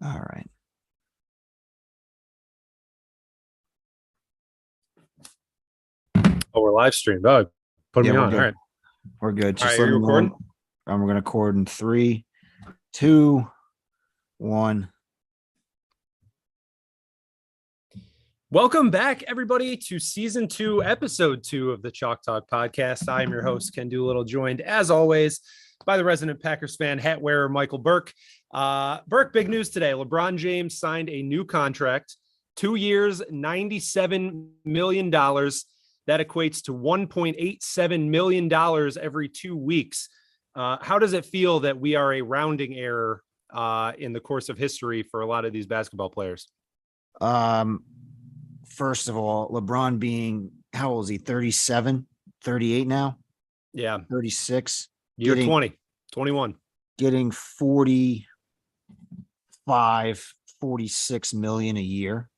All right. Oh, we're live streamed. Oh, put Yeah, me we're on. All good. right. We're good. All right, Just are let you me recording? know. We're going to record in 3, 2, 1. Welcome back, everybody, to season 2, episode 2 of the Chalk Talk podcast. I am your host, Ken Doolittle, joined as always by the resident Packers fan, hat wearer Michael Burke. Burke, big news today. LeBron James signed a new contract, 2 years, $97 million. That equates to $1.87 million every 2 weeks. How does it feel that we are a rounding error in the course of history for a lot of these basketball players? First of all, LeBron being, how old is he? 37, 38 now? Yeah. 36. Year 21. Getting 45, 46 million a year.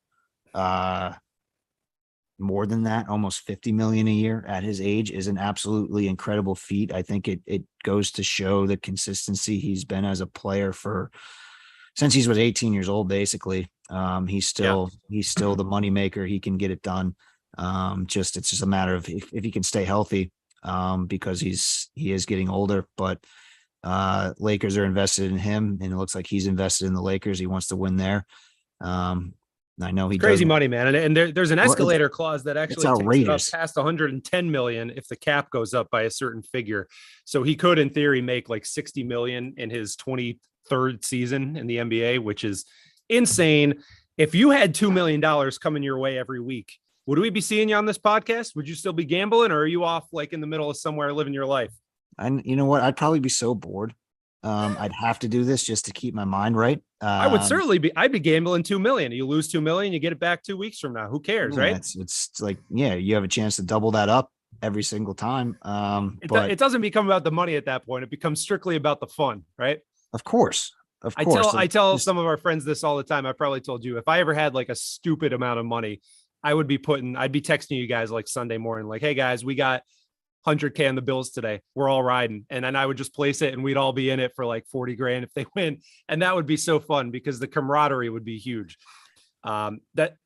More than that, almost 50 million a year at his age is an absolutely incredible feat. I think it goes to show the consistency he's been as a player since he was 18 years old, basically. He's still the money maker. He can get it done. It's just a matter of if he can stay healthy, because he is getting older. But Lakers are invested in him, and it looks like he's invested in the Lakers. He wants to win there. I know he crazy does. money, man. And there's an escalator clause that actually takes it up past 110 million if the cap goes up by a certain figure. So he could, in theory, make like 60 million in his 23rd season in the NBA, which is insane. If you had $2 million coming your way every week, would we be seeing you on this podcast? Would you still be gambling, or are you off like in the middle of somewhere living your life? And you know what? I'd probably be so bored. I'd have to do this just to keep my mind right. I would certainly be. I'd be gambling 2 million. You lose 2 million, you get it back 2 weeks from now. Who cares, right? It's like, yeah, you have a chance to double that up every single time. But it doesn't become about the money at that point. It becomes strictly about the fun, right? Of course. I tell some of our friends this all the time. I probably told you, if I ever had like a stupid amount of money, I'd be texting you guys like Sunday morning, like, hey guys, we got 100K on the Bills today. We're all riding. And then I would just place it and we'd all be in it for like 40 grand if they win. And that would be so fun because the camaraderie would be huge. Do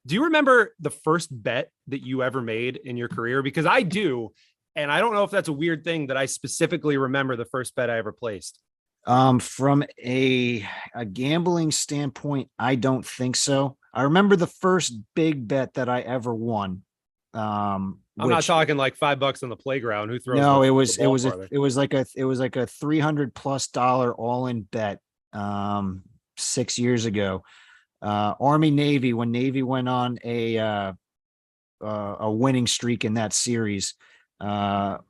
you remember the first bet that you ever made in your career? Because I do. And I don't know if that's a weird thing that I specifically remember the first bet I ever placed. From a gambling standpoint, I don't think so. I remember the first big bet that I ever won. I'm not talking like $5 on the playground. Who throws? No, it was like a $300+ all-in bet 6 years ago. Army Navy, when Navy went on a winning streak in that series.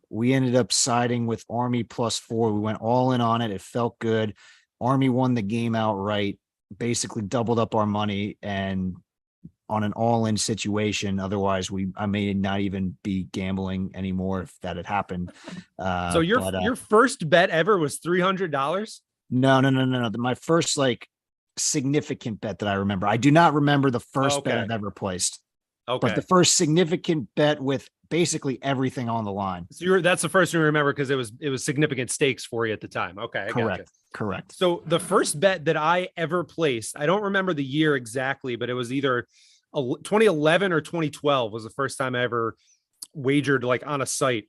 We ended up siding with Army +4. We went all in on it. It felt good. Army won the game outright, basically doubled up our money, and on an all-in situation. Otherwise, I may not even be gambling anymore if that had happened. So your first bet ever was $300? No. My first significant bet that I remember. I do not remember the first bet I've ever placed. Okay. But the first significant bet with basically everything on the line. So that's the first one you remember because it was significant stakes for you at the time. Okay. Correct. So the first bet that I ever placed, I don't remember the year exactly, but it was either 2011 or 2012 was the first time I ever wagered like on a site.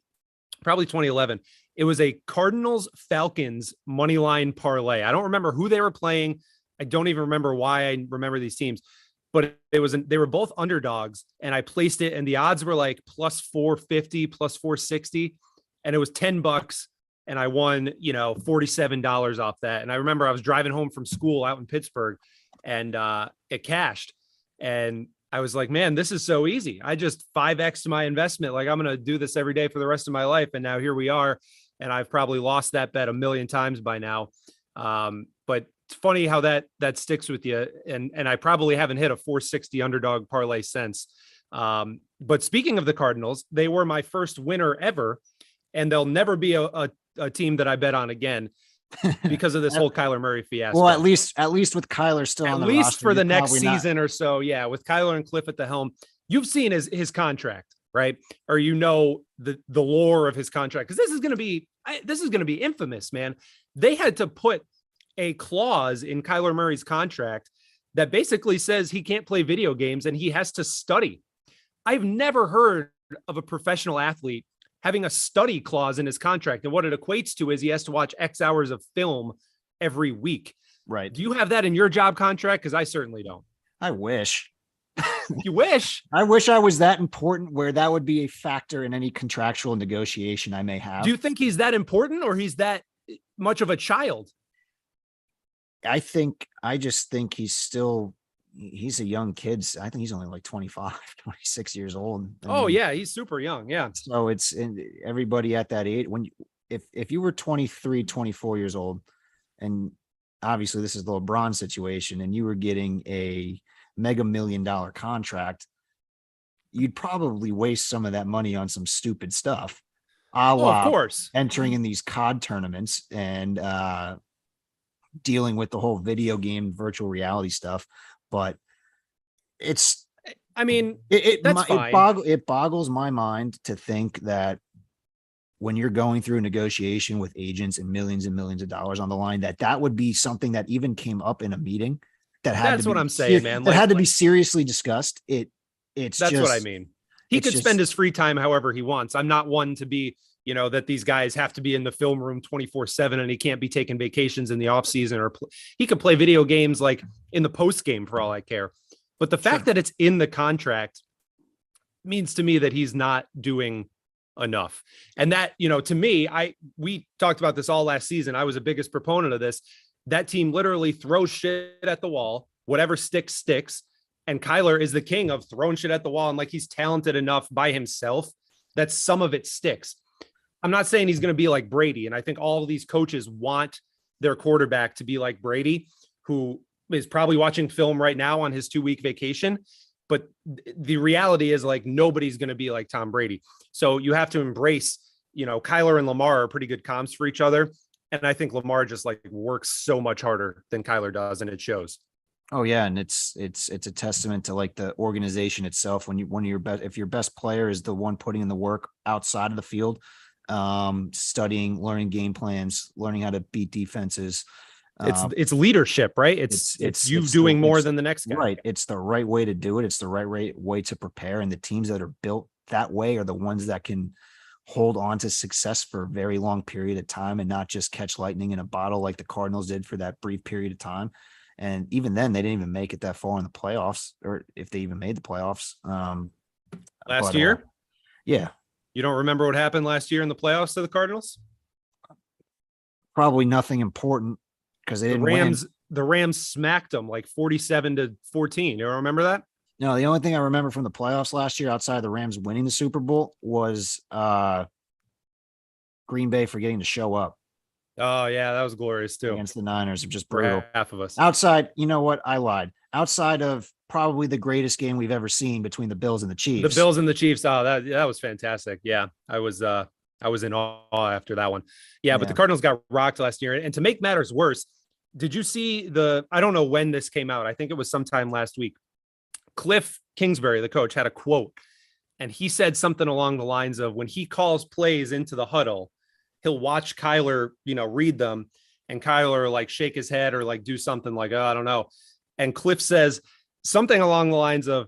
Probably 2011. It was a Cardinals Falcons money line parlay. I don't remember who they were playing. I don't even remember why I remember these teams, but they were both underdogs, and I placed it, and the odds were like +450, +460, and it was $10, and I won, $47 off that. And I remember I was driving home from school out in Pittsburgh, and it cashed, and I was like, man, this is so easy. I just 5X'd my investment. Like, I'm going to do this every day for the rest of my life. And now here we are. And I've probably lost that bet 1,000,000 times by now. But it's funny how that sticks with you. And I probably haven't hit a 460 underdog parlay since. But speaking of the Cardinals, they were my first winner ever. And they'll never be a team that I bet on again because of this whole Kyler Murray fiasco. Well, at least with Kyler still on the roster. At least for the next season or so. Yeah. With Kyler and Cliff at the helm, you've seen his contract, right? Or the lore of his contract. Cause this is going to be infamous, man. They had to put a clause in Kyler Murray's contract that basically says he can't play video games and he has to study. I've never heard of a professional athlete having a study clause in his contract. And what it equates to is he has to watch X hours of film every week. Right. Do you have that in your job contract? Because I certainly don't. I wish. You wish. I wish I was that important where that would be a factor in any contractual negotiation I may have. Do you think he's that important or he's that much of a child? I just think he's a young kid. I think he's only like 25, 26 years old. Oh yeah, he's super young. Yeah. So it's everybody at that age. If you were 23, 24 years old, and obviously this is the LeBron situation, and you were getting a mega $1 million contract, you'd probably waste some of that money on some stupid stuff. Of course. Entering in these COD tournaments and dealing with the whole video game virtual reality stuff. But that's fine. It boggles my mind to think that when you're going through a negotiation with agents and millions of dollars on the line, that would be something that even came up in a meeting that's what I'm saying, man. That had to be seriously discussed. That's what I mean. He could spend his free time however he wants. I'm not one to be, that these guys have to be in the film room 24/7 and he can't be taking vacations in the off season, or he could play video games like in the post game for all I care. But the fact that it's in the contract means to me that he's not doing enough. And that, to me, we talked about this all last season. I was the biggest proponent of this. That team literally throws shit at the wall, whatever sticks. And Kyler is the king of throwing shit at the wall. And like, he's talented enough by himself that some of it sticks. I'm not saying he's going to be like Brady. And I think all of these coaches want their quarterback to be like Brady, who is probably watching film right now on his 2-week vacation. But the reality is, like, nobody's going to be like Tom Brady. So you have to embrace, Kyler and Lamar are pretty good comps for each other. And I think Lamar just like works so much harder than Kyler does. And it shows. Oh yeah. And it's a testament to like the organization itself. If your best player is the one putting in the work outside of the field, studying, learning game plans, learning how to beat defenses. It's leadership, right? It's doing more than the next guy. Right. It's the right way to do it. It's the right way to prepare. And the teams that are built that way are the ones that can hold on to success for a very long period of time and not just catch lightning in a bottle like the Cardinals did for that brief period of time. And even then, they didn't even make it that far in the playoffs, or if they even made the playoffs. Last year? Yeah. You don't remember what happened last year in the playoffs to the Cardinals? Probably nothing important because they didn't win. The Rams smacked them like 47-14. You remember that? No, the only thing I remember from the playoffs last year outside of the Rams winning the Super Bowl was Green Bay forgetting to show up. Oh, yeah, that was glorious too. Against the Niners, just brutal. Half of us. Outside, you know what? I lied. Outside of probably the greatest game we've ever seen between the Bills and the Chiefs. The Bills and the Chiefs. Oh, that was fantastic. Yeah, I was in awe after that one. Yeah, but the Cardinals got rocked last year. And to make matters worse, did you see I don't know when this came out. I think it was sometime last week. Cliff Kingsbury, the coach, had a quote, and he said something along the lines of, when he calls plays into the huddle, he'll watch Kyler, read them, and Kyler like shake his head or like do something like, oh, I don't know. And Cliff says something along the lines of,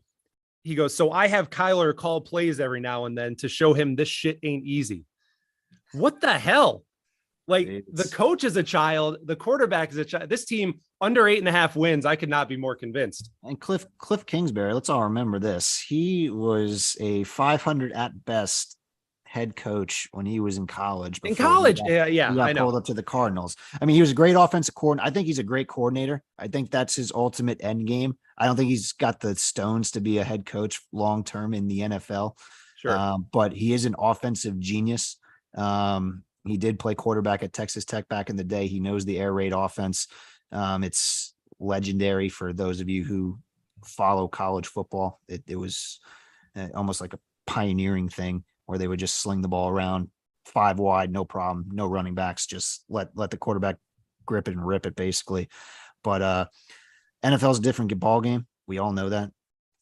he goes, so I have Kyler call plays every now and then to show him this shit ain't easy. What the hell? Like, the coach is a child, the quarterback is a child. This team under 8.5 wins. I could not be more convinced. And Cliff Kingsbury, let's all remember this. He was a 500 at best head coach when he was in college. He got pulled up to the Cardinals. I mean, he was a great offensive coordinator. I think he's a great coordinator. I think that's his ultimate end game. I don't think he's got the stones to be a head coach long term in the NFL. Sure, but he is an offensive genius. He did play quarterback at Texas Tech back in the day. He knows the air raid offense. It's legendary for those of you who follow college football. It was almost like a pioneering thing where they would just sling the ball around 5 wide, no problem, no running backs, just let the quarterback grip it and rip it basically. But NFL is a different ball game. We all know that.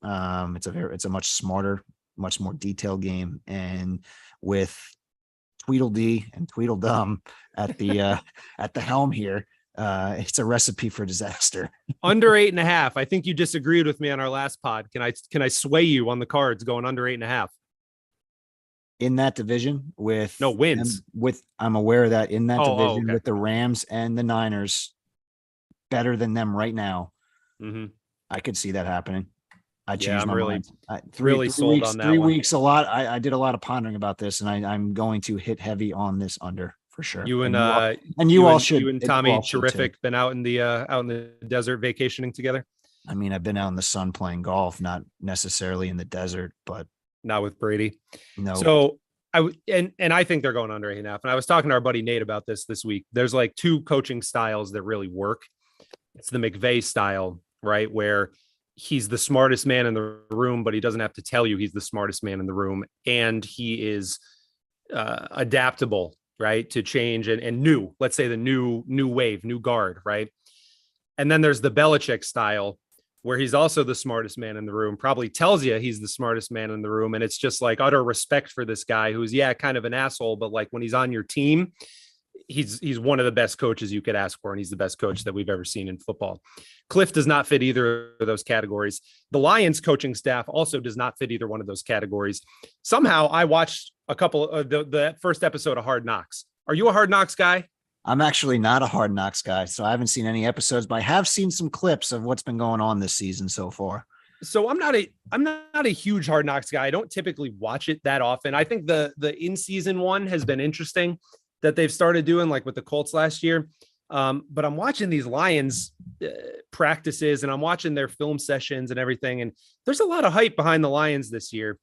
It's a much smarter, much more detailed game. And with Tweedledee and Tweedledum at the helm here, it's a recipe for disaster. Under 8.5. I think you disagreed with me on our last pod. Can I sway you on the Cards going under 8.5? In that division No wins. I'm aware of that in that division Okay. with the Rams and the Niners better than them right now. Mm-hmm. I could see that happening. I Yeah, changed I'm my really, mind. really sold weeks, on that 3 weeks, one. a lot. I did a lot of pondering about this, and I'm going to hit heavy on this under for sure. You and you all you should, and and you Tommy, all should too. terrific. Been out in the desert vacationing together. I mean, I've been out in the sun playing golf, not necessarily in the desert, but Not with Brady. no. So and I think they're going under 8.5. And I was talking to our buddy Nate about this week. There's like two coaching styles that really work. It's the McVay style, right? Where he's the smartest man in the room, but he doesn't have to tell you he's the smartest man in the room. And he is adaptable, right? To change and new, let's say the new wave, new guard, right? And then there's the Belichick style where he's also the smartest man in the room, probably tells you he's the smartest man in the room. And it's just like utter respect for this guy who's, kind of an asshole, but like when he's on your team, he's one of the best coaches you could ask for. And he's the best coach that we've ever seen in football. Cliff does not fit either of those categories. The Lions coaching staff also does not fit either one of those categories. Somehow I watched a couple of the first episode of Hard Knocks. Are you a Hard Knocks guy? I'm actually not a Hard Knocks guy, so I haven't seen any episodes, but I have seen some clips of what's been going on this season so far. So I'm not a huge Hard Knocks guy. I don't typically watch it that often. I think the in-season one has been interesting that they've started doing, like with the Colts last year. But I'm watching these Lions practices and I'm watching their film sessions and everything. And there's a lot of hype behind the Lions this year.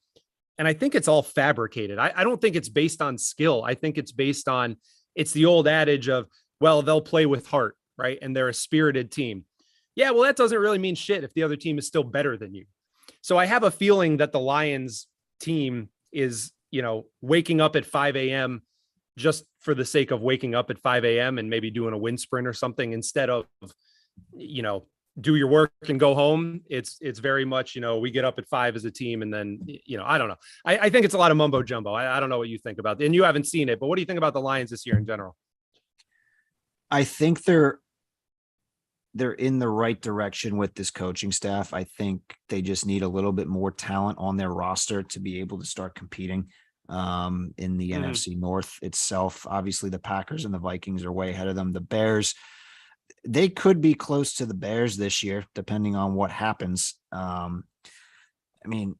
And I think it's all fabricated. I don't think it's based on skill. I think it's based on, it's the old adage of, well, they'll play with heart, right? And they're a spirited team. Yeah, well, that doesn't really mean shit if the other team is still better than you. So I have a feeling that the Lions team is, waking up at 5 a.m. just for the sake of waking up at 5 a.m. and maybe doing a wind sprint or something instead of, do your work and go home. It's very much, we get up at 5 as a team and then, I don't know. I think it's a lot of mumbo jumbo. I don't know what you think about it. And you haven't seen it, but what do you think about the Lions this year in general? I think they're in the right direction with this coaching staff. I think they just need a little bit more talent on their roster to be able to start competing in the NFC North itself. Obviously, the Packers and the Vikings are way ahead of them. The Bears, they could be close to the Bears this year, depending on what happens. I mean,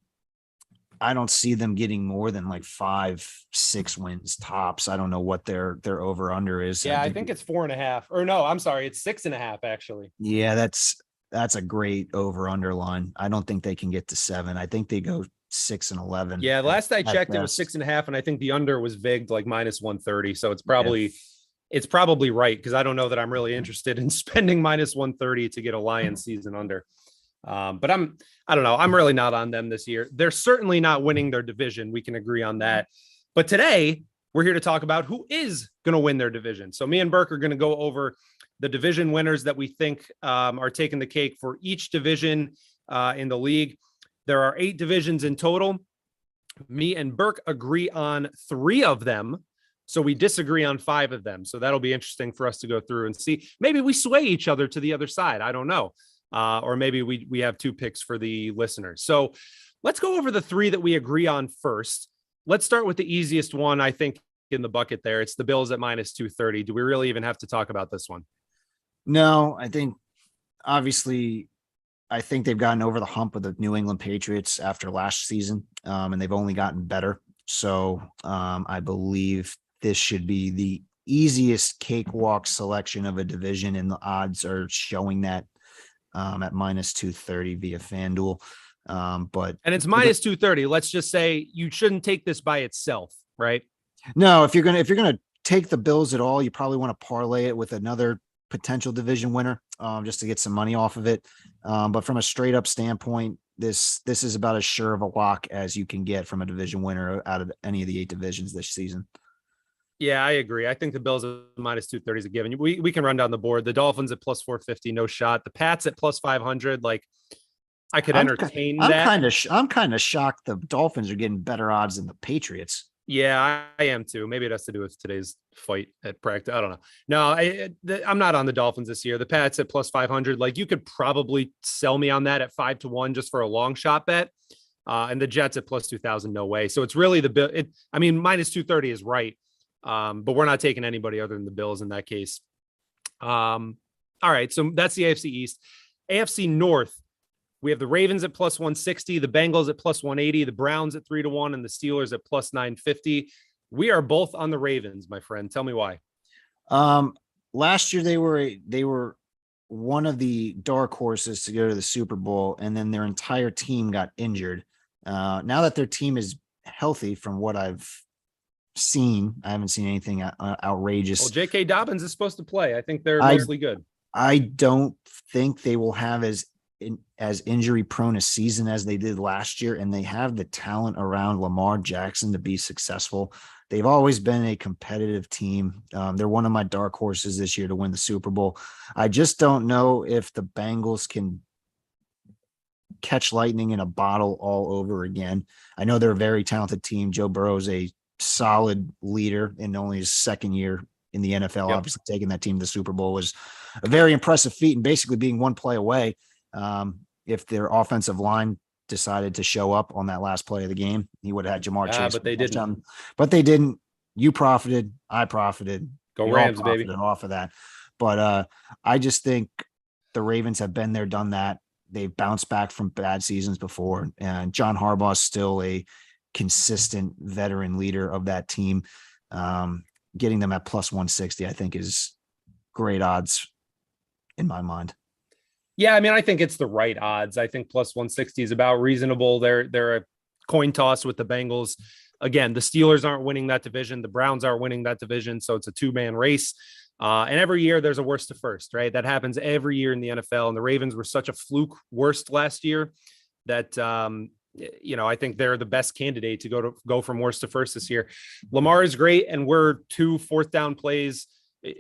I don't see them getting more than like 5-6 wins tops. I don't know what their over under is. Yeah, I think it's 4.5. Or no, I'm sorry, it's 6.5 actually. Yeah, that's a great over underline. I don't think they can get to 7. I think they go 6-11. Yeah, last I checked, it was best. 6.5, and I think the under was vigged like -130. So it's probably right, because I don't know that I'm really interested in spending -130 to get a Lions season under. But I don't know. I'm really not on them this year. They're certainly not winning their division. We can agree on that. But today we're here to talk about who is going to win their division. So me and Burke are going to go over the division winners that we think are taking the cake for each division in the league. There are 8 divisions in total. Me and Burke agree on 3 of them. So we disagree on 5 of them. So that'll be interesting for us to go through and see. Maybe we sway each other to the other side. I don't know. Or maybe we have 2 picks for the listeners. So let's go over the 3 that we agree on first. Let's start with the easiest one, I think, in the bucket there. It's the Bills at -230. Do we really even have to talk about this one? No, I think obviously I think they've gotten over the hump of the New England Patriots after last season, and they've only gotten better. So I believe this should be the easiest cakewalk selection of a division, and the odds are showing that at -230 via FanDuel. And it's -230. Let's just say you shouldn't take this by itself, right? No, if you're gonna take the Bills at all, you probably want to parlay it with another potential division winner, just to get some money off of it. But from a straight up standpoint, this is about as sure of a lock as you can get from a division winner out of any of the 8 divisions this season. Yeah, I agree. I think the Bills at -230 is a given. We can run down the board. The Dolphins at +450, no shot. The Pats at +500, like I could entertain that. I'm kind of shocked the Dolphins are getting better odds than the Patriots. Yeah, I am too. Maybe it has to do with today's fight at practice. I don't know. No, I'm not on the Dolphins this year. The Pats at plus 500. Like you could probably sell me on that at 5-1 just for a long shot bet. And the Jets at plus 2,000. No way. So it's really the bill. I mean, minus 230 is right. But we're not taking anybody other than the Bills in that case. All right. So that's the AFC East. AFC North. We have the Ravens at plus 160, the Bengals at plus 180, the Browns at 3-1, and the Steelers at plus 950. We are both on the Ravens, my friend. Tell me why. Last year they were one of the dark horses to go to the Super Bowl, and then their entire team got injured. Now that their team is healthy, from what I've seen, I haven't seen anything outrageous. Well, J.K. Dobbins is supposed to play. I think they're mostly good. I don't think they will have as injury prone a season as they did last year, and they have the talent around Lamar Jackson to be successful. They've always been a competitive team. They're one of my dark horses this year to win the Super Bowl. I just don't know if the Bengals can catch lightning in a bottle all over again. I know they're a very talented team. Joe Burrow is a solid leader in only his second year in the NFL. Yep. Obviously taking that team to the Super Bowl was a very impressive feat, and basically being one play away. If their offensive line decided to show up on that last play of the game, he would have had Jamar Chase. But they didn't. But they didn't. You profited. I profited. Go Rams, baby. Off of that. But I just think the Ravens have been there, done that. They've bounced back from bad seasons before. And John Harbaugh is still a consistent veteran leader of that team. Getting them at plus 160, I think, is great odds in my mind. Yeah, I mean, I think it's the right odds. I think plus 160 is about reasonable. They're a coin toss with the Bengals. Again, the Steelers aren't winning that division. The Browns aren't winning that division. So it's a two-man race. And every year there's a worst to first, right? That happens every year in the NFL. And the Ravens were such a fluke worst last year that, I think they're the best candidate to go from worst to first this year. Lamar is great. And we're 2 fourth down plays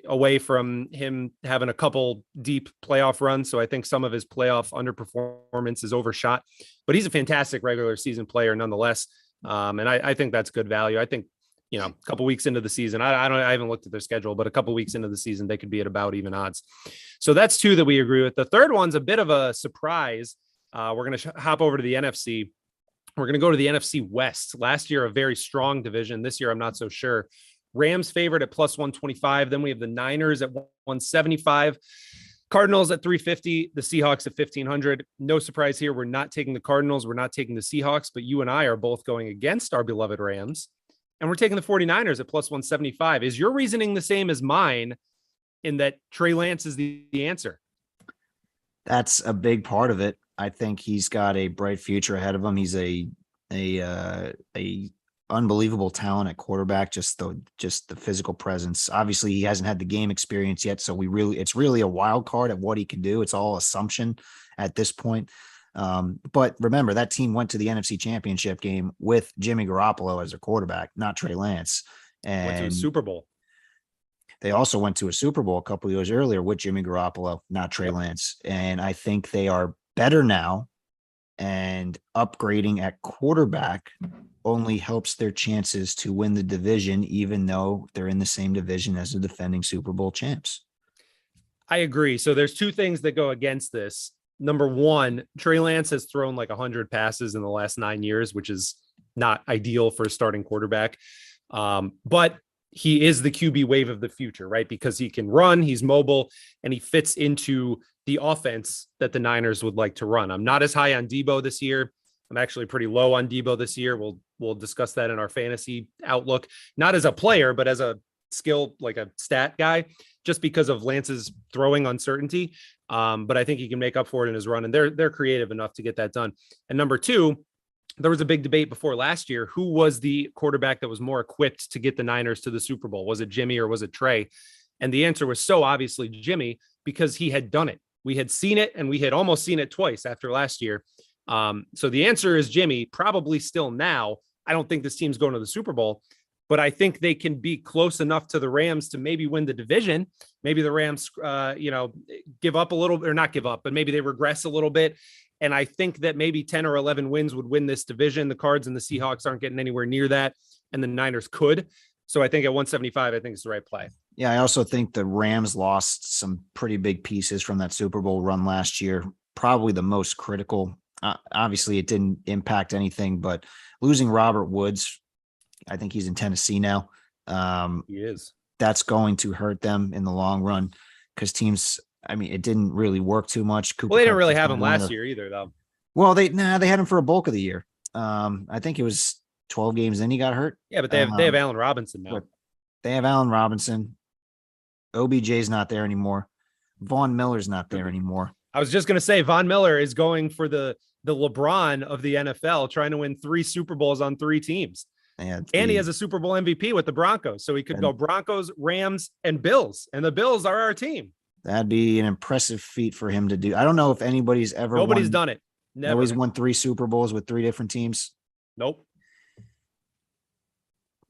away from him having a couple deep playoff runs. So I think some of his playoff underperformance is overshot, but he's a fantastic regular season player nonetheless. And I think that's good value. I think, a couple weeks into the season, I haven't looked at their schedule, but a couple weeks into the season, they could be at about even odds. So that's 2 that we agree with. The third one's a bit of a surprise. We're going to hop over to the NFC. We're going to go to the NFC West. Last year, a very strong division. This year, I'm not so sure. Rams favored at plus 125. Then we have the Niners at 175. Cardinals at 350. The Seahawks at 1,500. No surprise here. We're not taking the Cardinals. We're not taking the Seahawks, but you and I are both going against our beloved Rams. And we're taking the 49ers at plus 175. Is your reasoning the same as mine in that Trey Lance is the answer? That's a big part of it. I think he's got a bright future ahead of him. He's a unbelievable talent at quarterback, just the physical presence. Obviously he hasn't had the game experience yet. So it's really a wild card of what he can do. It's all assumption at this point. But remember, that team went to the NFC Championship game with Jimmy Garoppolo as their quarterback, not Trey Lance. And went to a Super Bowl. They also went to a Super Bowl a couple of years earlier with Jimmy Garoppolo, not Trey Lance. And I think they are better now, and upgrading at quarterback only helps their chances to win the division, even though they're in the same division as the defending Super Bowl champs. I agree. So there's 2 things that go against this. Number one, Trey Lance has thrown like 100 passes in the last 9 years, which is not ideal for a starting quarterback. But he is the QB wave of the future, right? Because he can run, he's mobile, and he fits into the offense that the Niners would like to run. I'm not as high on Debo this year. I'm actually pretty low on Debo this year. We'll discuss that in our fantasy outlook, not as a player, but as a skill, like a stat guy, just because of Lance's throwing uncertainty. But I think he can make up for it in his run, and they're creative enough to get that done. And number 2, there was a big debate before last year. Who was the quarterback that was more equipped to get the Niners to the Super Bowl? Was it Jimmy or was it Trey? And the answer was so obviously Jimmy, because he had done it. We had seen it, and we had almost seen it twice after last year. So the answer is Jimmy, probably still now. I don't think this team's going to the Super Bowl, but I think they can be close enough to the Rams to maybe win the division. Maybe the Rams, give up a little, or not give up, but maybe they regress a little bit. And I think that maybe 10 or 11 wins would win this division. The Cards and the Seahawks aren't getting anywhere near that, and the Niners could. So I think at 175, I think it's the right play. Yeah, I also think the Rams lost some pretty big pieces from that Super Bowl run last year. Probably the most critical. Obviously, it didn't impact anything, but losing Robert Woods, I think he's in Tennessee now. He is. That's going to hurt them in the long run because teams. I mean, it didn't really work too much. Well, they didn't really have him last year either, though. Well, they had him for a bulk of the year. I think it was 12 games. Then he got hurt. Yeah, but they have Allen Robinson now. They have Allen Robinson. OBJ's not there anymore. Von Miller's not there anymore. I was just going to say Von Miller is going for the LeBron of the NFL, trying to win 3 Super Bowls on 3 teams. And he has a Super Bowl MVP with the Broncos. So he could go Broncos, Rams, and Bills. And the Bills are our team. That'd be an impressive feat for him to do. I don't know if nobody's done it. Never. Nobody's won 3 Super Bowls with 3 different teams. Nope.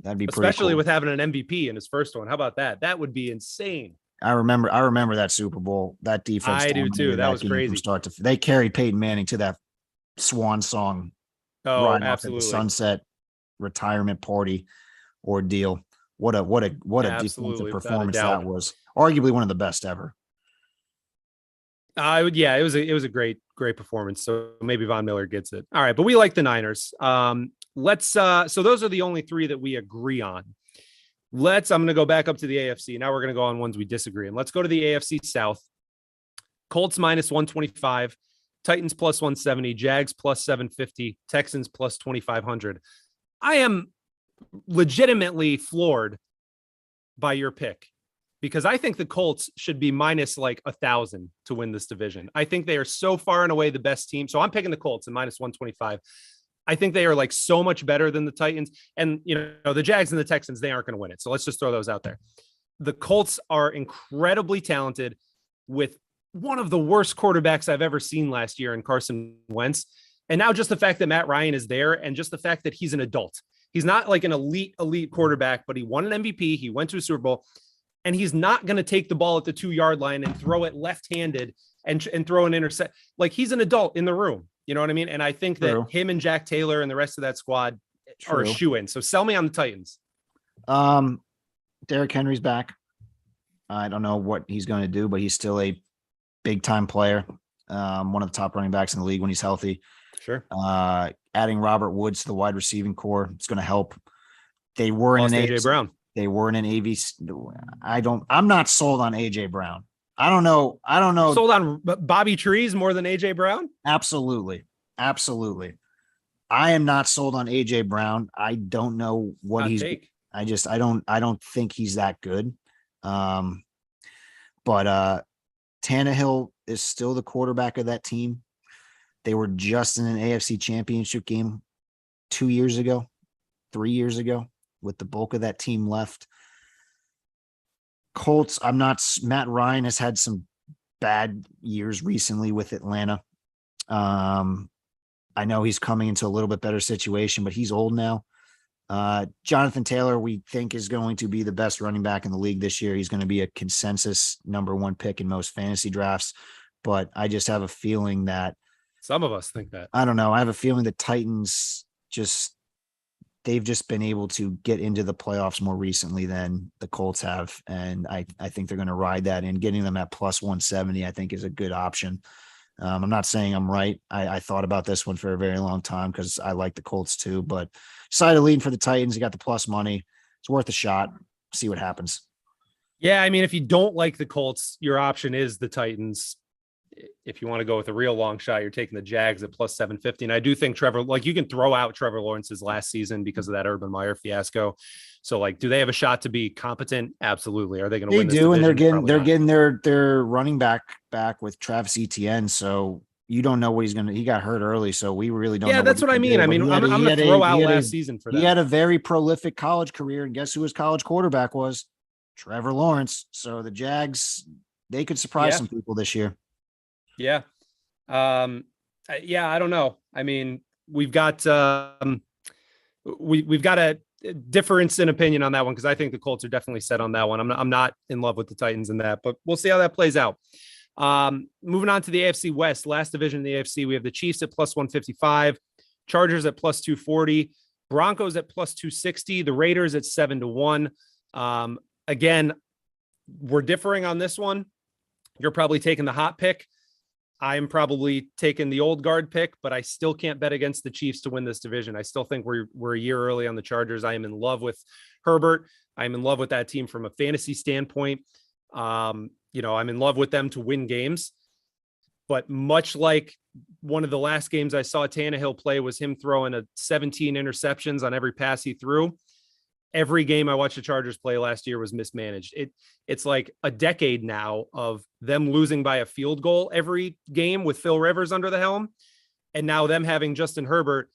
That'd be pretty especially cool. with having an MVP in his first one. How about that? That would be insane. I remember that Super Bowl. That defense. I do too. That was crazy. From start to they carried Peyton Manning to that swan song. Oh, absolutely. Sunset retirement party ordeal. What a defensive performance that was. Arguably one of the best ever. It was a great performance. So maybe Von Miller gets it. All right, but we like the Niners. So those are the only 3 that we agree on. I'm going to go back up to the AFC. Now we're going to go on ones we disagree. And let's go to the AFC South. Colts minus 125, Titans plus 170, Jags plus 750, Texans plus 2,500. I am legitimately floored by your pick because I think the Colts should be minus like 1,000 to win this division. I think they are so far and away the best team. So I'm picking the Colts at minus 125. I think they are like so much better than the Titans, and the Jags and the Texans, they aren't going to win it. So let's just throw those out there. The Colts are incredibly talented with one of the worst quarterbacks I've ever seen last year in Carson Wentz. And now just the fact that Matt Ryan is there and just the fact that he's an adult. He's not like an elite quarterback, but he won an MVP. He went to a Super Bowl, and he's not going to take the ball at the 2-yard line and throw it left-handed and throw an intercept. Like, he's an adult in the room. You know what I mean? And I think that him and Jack Taylor and the rest of that squad are a shoo-in. So sell me on the Titans. Derrick Henry's back. I don't know what he's going to do, but he's still a big-time player. One of the top running backs in the league when he's healthy. Sure. Adding Robert Woods to the wide receiving core, it's going to help. They were in AJ Brown. They were in an AV. I'm not sold on AJ Brown. I don't know. Sold on Bobby Trees more than AJ Brown? Absolutely. I am not sold on AJ Brown. I don't know what I don't think he's that good. But Tannehill is still the quarterback of that team. They were just in an AFC championship game 3 years ago, with the bulk of that team left. Colts, Matt Ryan has had some bad years recently with Atlanta. I know he's coming into a little bit better situation, but he's old now. Jonathan Taylor, we think, is going to be the best running back in the league this year. He's going to be a consensus number 1 pick in most fantasy drafts, but I just have a feeling that some of us think that. I don't know. I have a feeling the Titans they've just been able to get into the playoffs more recently than the Colts have. And I think they're going to ride that, and getting them at plus 170, I think, is a good option. I'm not saying I'm right. I thought about this one for a very long time because I like the Colts too, but decided to lean for the Titans. You got the plus money. It's worth a shot. See what happens. Yeah. I mean, if you don't like the Colts, your option is the Titans. If you want to go with a real long shot, you're taking the Jags at plus 750. And I do think you can throw out Trevor Lawrence's last season because of that Urban Meyer fiasco. So do they have a shot to be competent? Absolutely. Are they going to win? They do. And they're getting their running back with Travis Etienne. So you don't know what he got hurt early. So we really don't know. Yeah, that's what I mean. I'm going to throw out last season for that. He had a very prolific college career, and guess who his college quarterback was? Trevor Lawrence. So the Jags, they could surprise some people this year. Yeah. I don't know. I mean, we've got we've got a difference in opinion on that one, because I think the Colts are definitely set on that one. I'm not in love with the Titans in that, but we'll see how that plays out. Moving on to the AFC West, last division in the AFC, we have the Chiefs at plus 155, Chargers at plus 240, Broncos at plus 260, the Raiders at 7-1. Again, we're differing on this one. You're probably taking the hot pick. I'm probably taking the old guard pick, but I still can't bet against the Chiefs to win this division. I still think we're a year early on the Chargers. I am in love with Herbert. I'm in love with that team from a fantasy standpoint. I'm in love with them to win games. But much like one of the last games I saw Tannehill play was him throwing 17 interceptions on every pass he threw. Every game I watched the Chargers play last year was mismanaged. It's like a decade now of them losing by a field goal every game with Phil Rivers under the helm. And now them having Justin Herbert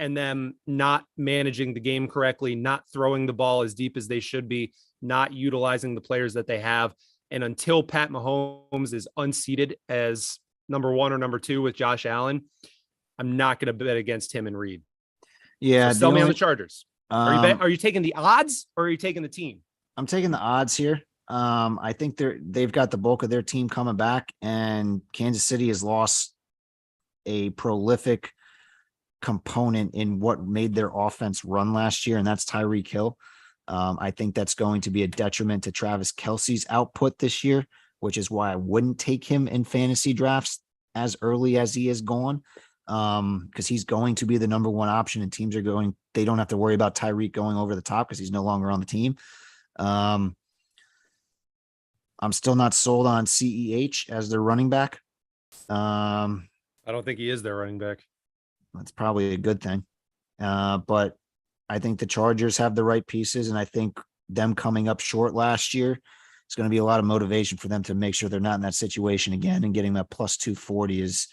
and them not managing the game correctly, not throwing the ball as deep as they should be, not utilizing the players that they have. And until Pat Mahomes is unseated as number 1 or number 2 with Josh Allen, I'm not going to bet against him and Reed. Yeah. So sell me on the Chargers. Are you taking the odds or are you taking the team? I'm taking the odds here. I think they've got the bulk of their team coming back, and Kansas City has lost a prolific component in what made their offense run last year, and that's Tyreek Hill. I think that's going to be a detriment to Travis Kelce's output this year, which is why I wouldn't take him in fantasy drafts as early as he is gone, because he's going to be the number 1 option, and teams they don't have to worry about Tyreek going over the top because he's no longer on the team. I'm still not sold on CEH as their running back. I don't think he is their running back. That's probably a good thing. But I think the Chargers have the right pieces, and I think them coming up short last year, it's going to be a lot of motivation for them to make sure they're not in that situation again, and getting that plus 240 is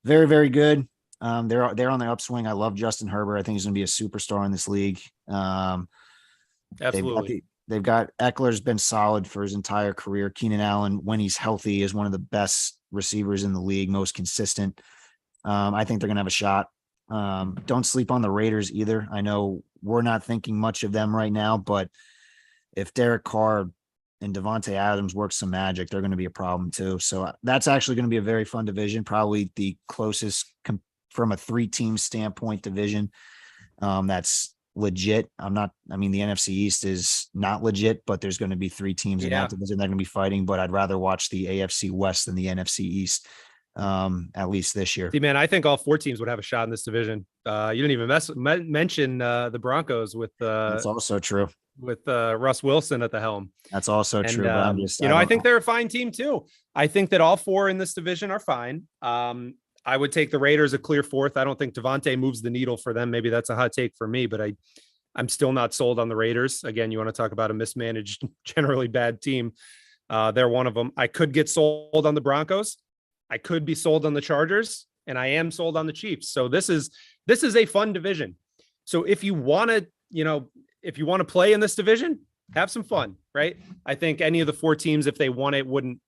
very, very good. They're on the upswing. I love Justin Herbert. I think he's going to be a superstar in this league. Absolutely. They've got Eckler's been solid for his entire career. Keenan Allen, when he's healthy, is one of the best receivers in the league, most consistent. I think they're going to have a shot. Don't sleep on the Raiders either. I know we're not thinking much of them right now, but if Derek Carr and Devontae Adams work some magic, they're going to be a problem too. So that's actually going to be a very fun division, probably the closest from a 3-team standpoint division. That's legit. The NFC East is not legit, but there's going to be 3 teams in that division that are going to be fighting, but I'd rather watch the AFC West than the NFC East. At least this year. See, man, I think all 4 teams would have a shot in this division. You didn't even mention the Broncos with that's also true. With Russ Wilson at the helm. That's also true. I think they're a fine team too. I think that all 4 in this division are fine. I would take the Raiders a clear 4th. I don't think Devontae moves the needle for them. Maybe that's a hot take for me, but I'm still not sold on the Raiders. Again, you want to talk about a mismanaged, generally bad team. They're one of them. I could get sold on the Broncos. I could be sold on the Chargers, and I am sold on the Chiefs. So this is a fun division. So if you want to play in this division, have some fun, right? I think any of the 4 teams, if they won it, wouldn't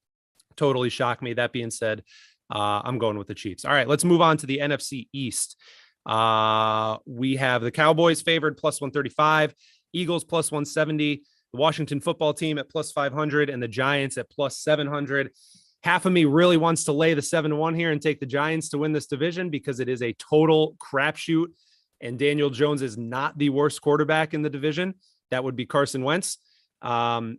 totally shock me. That being said, I'm going with the Chiefs. All right, let's move on to the NFC East. We have the Cowboys favored plus 135, Eagles plus 170, the Washington football team at plus 500, and the Giants at plus 700. Half of me really wants to lay the 7-1 here and take the Giants to win this division because it is a total crapshoot. And Daniel Jones is not the worst quarterback in the division. That would be Carson Wentz. Daniel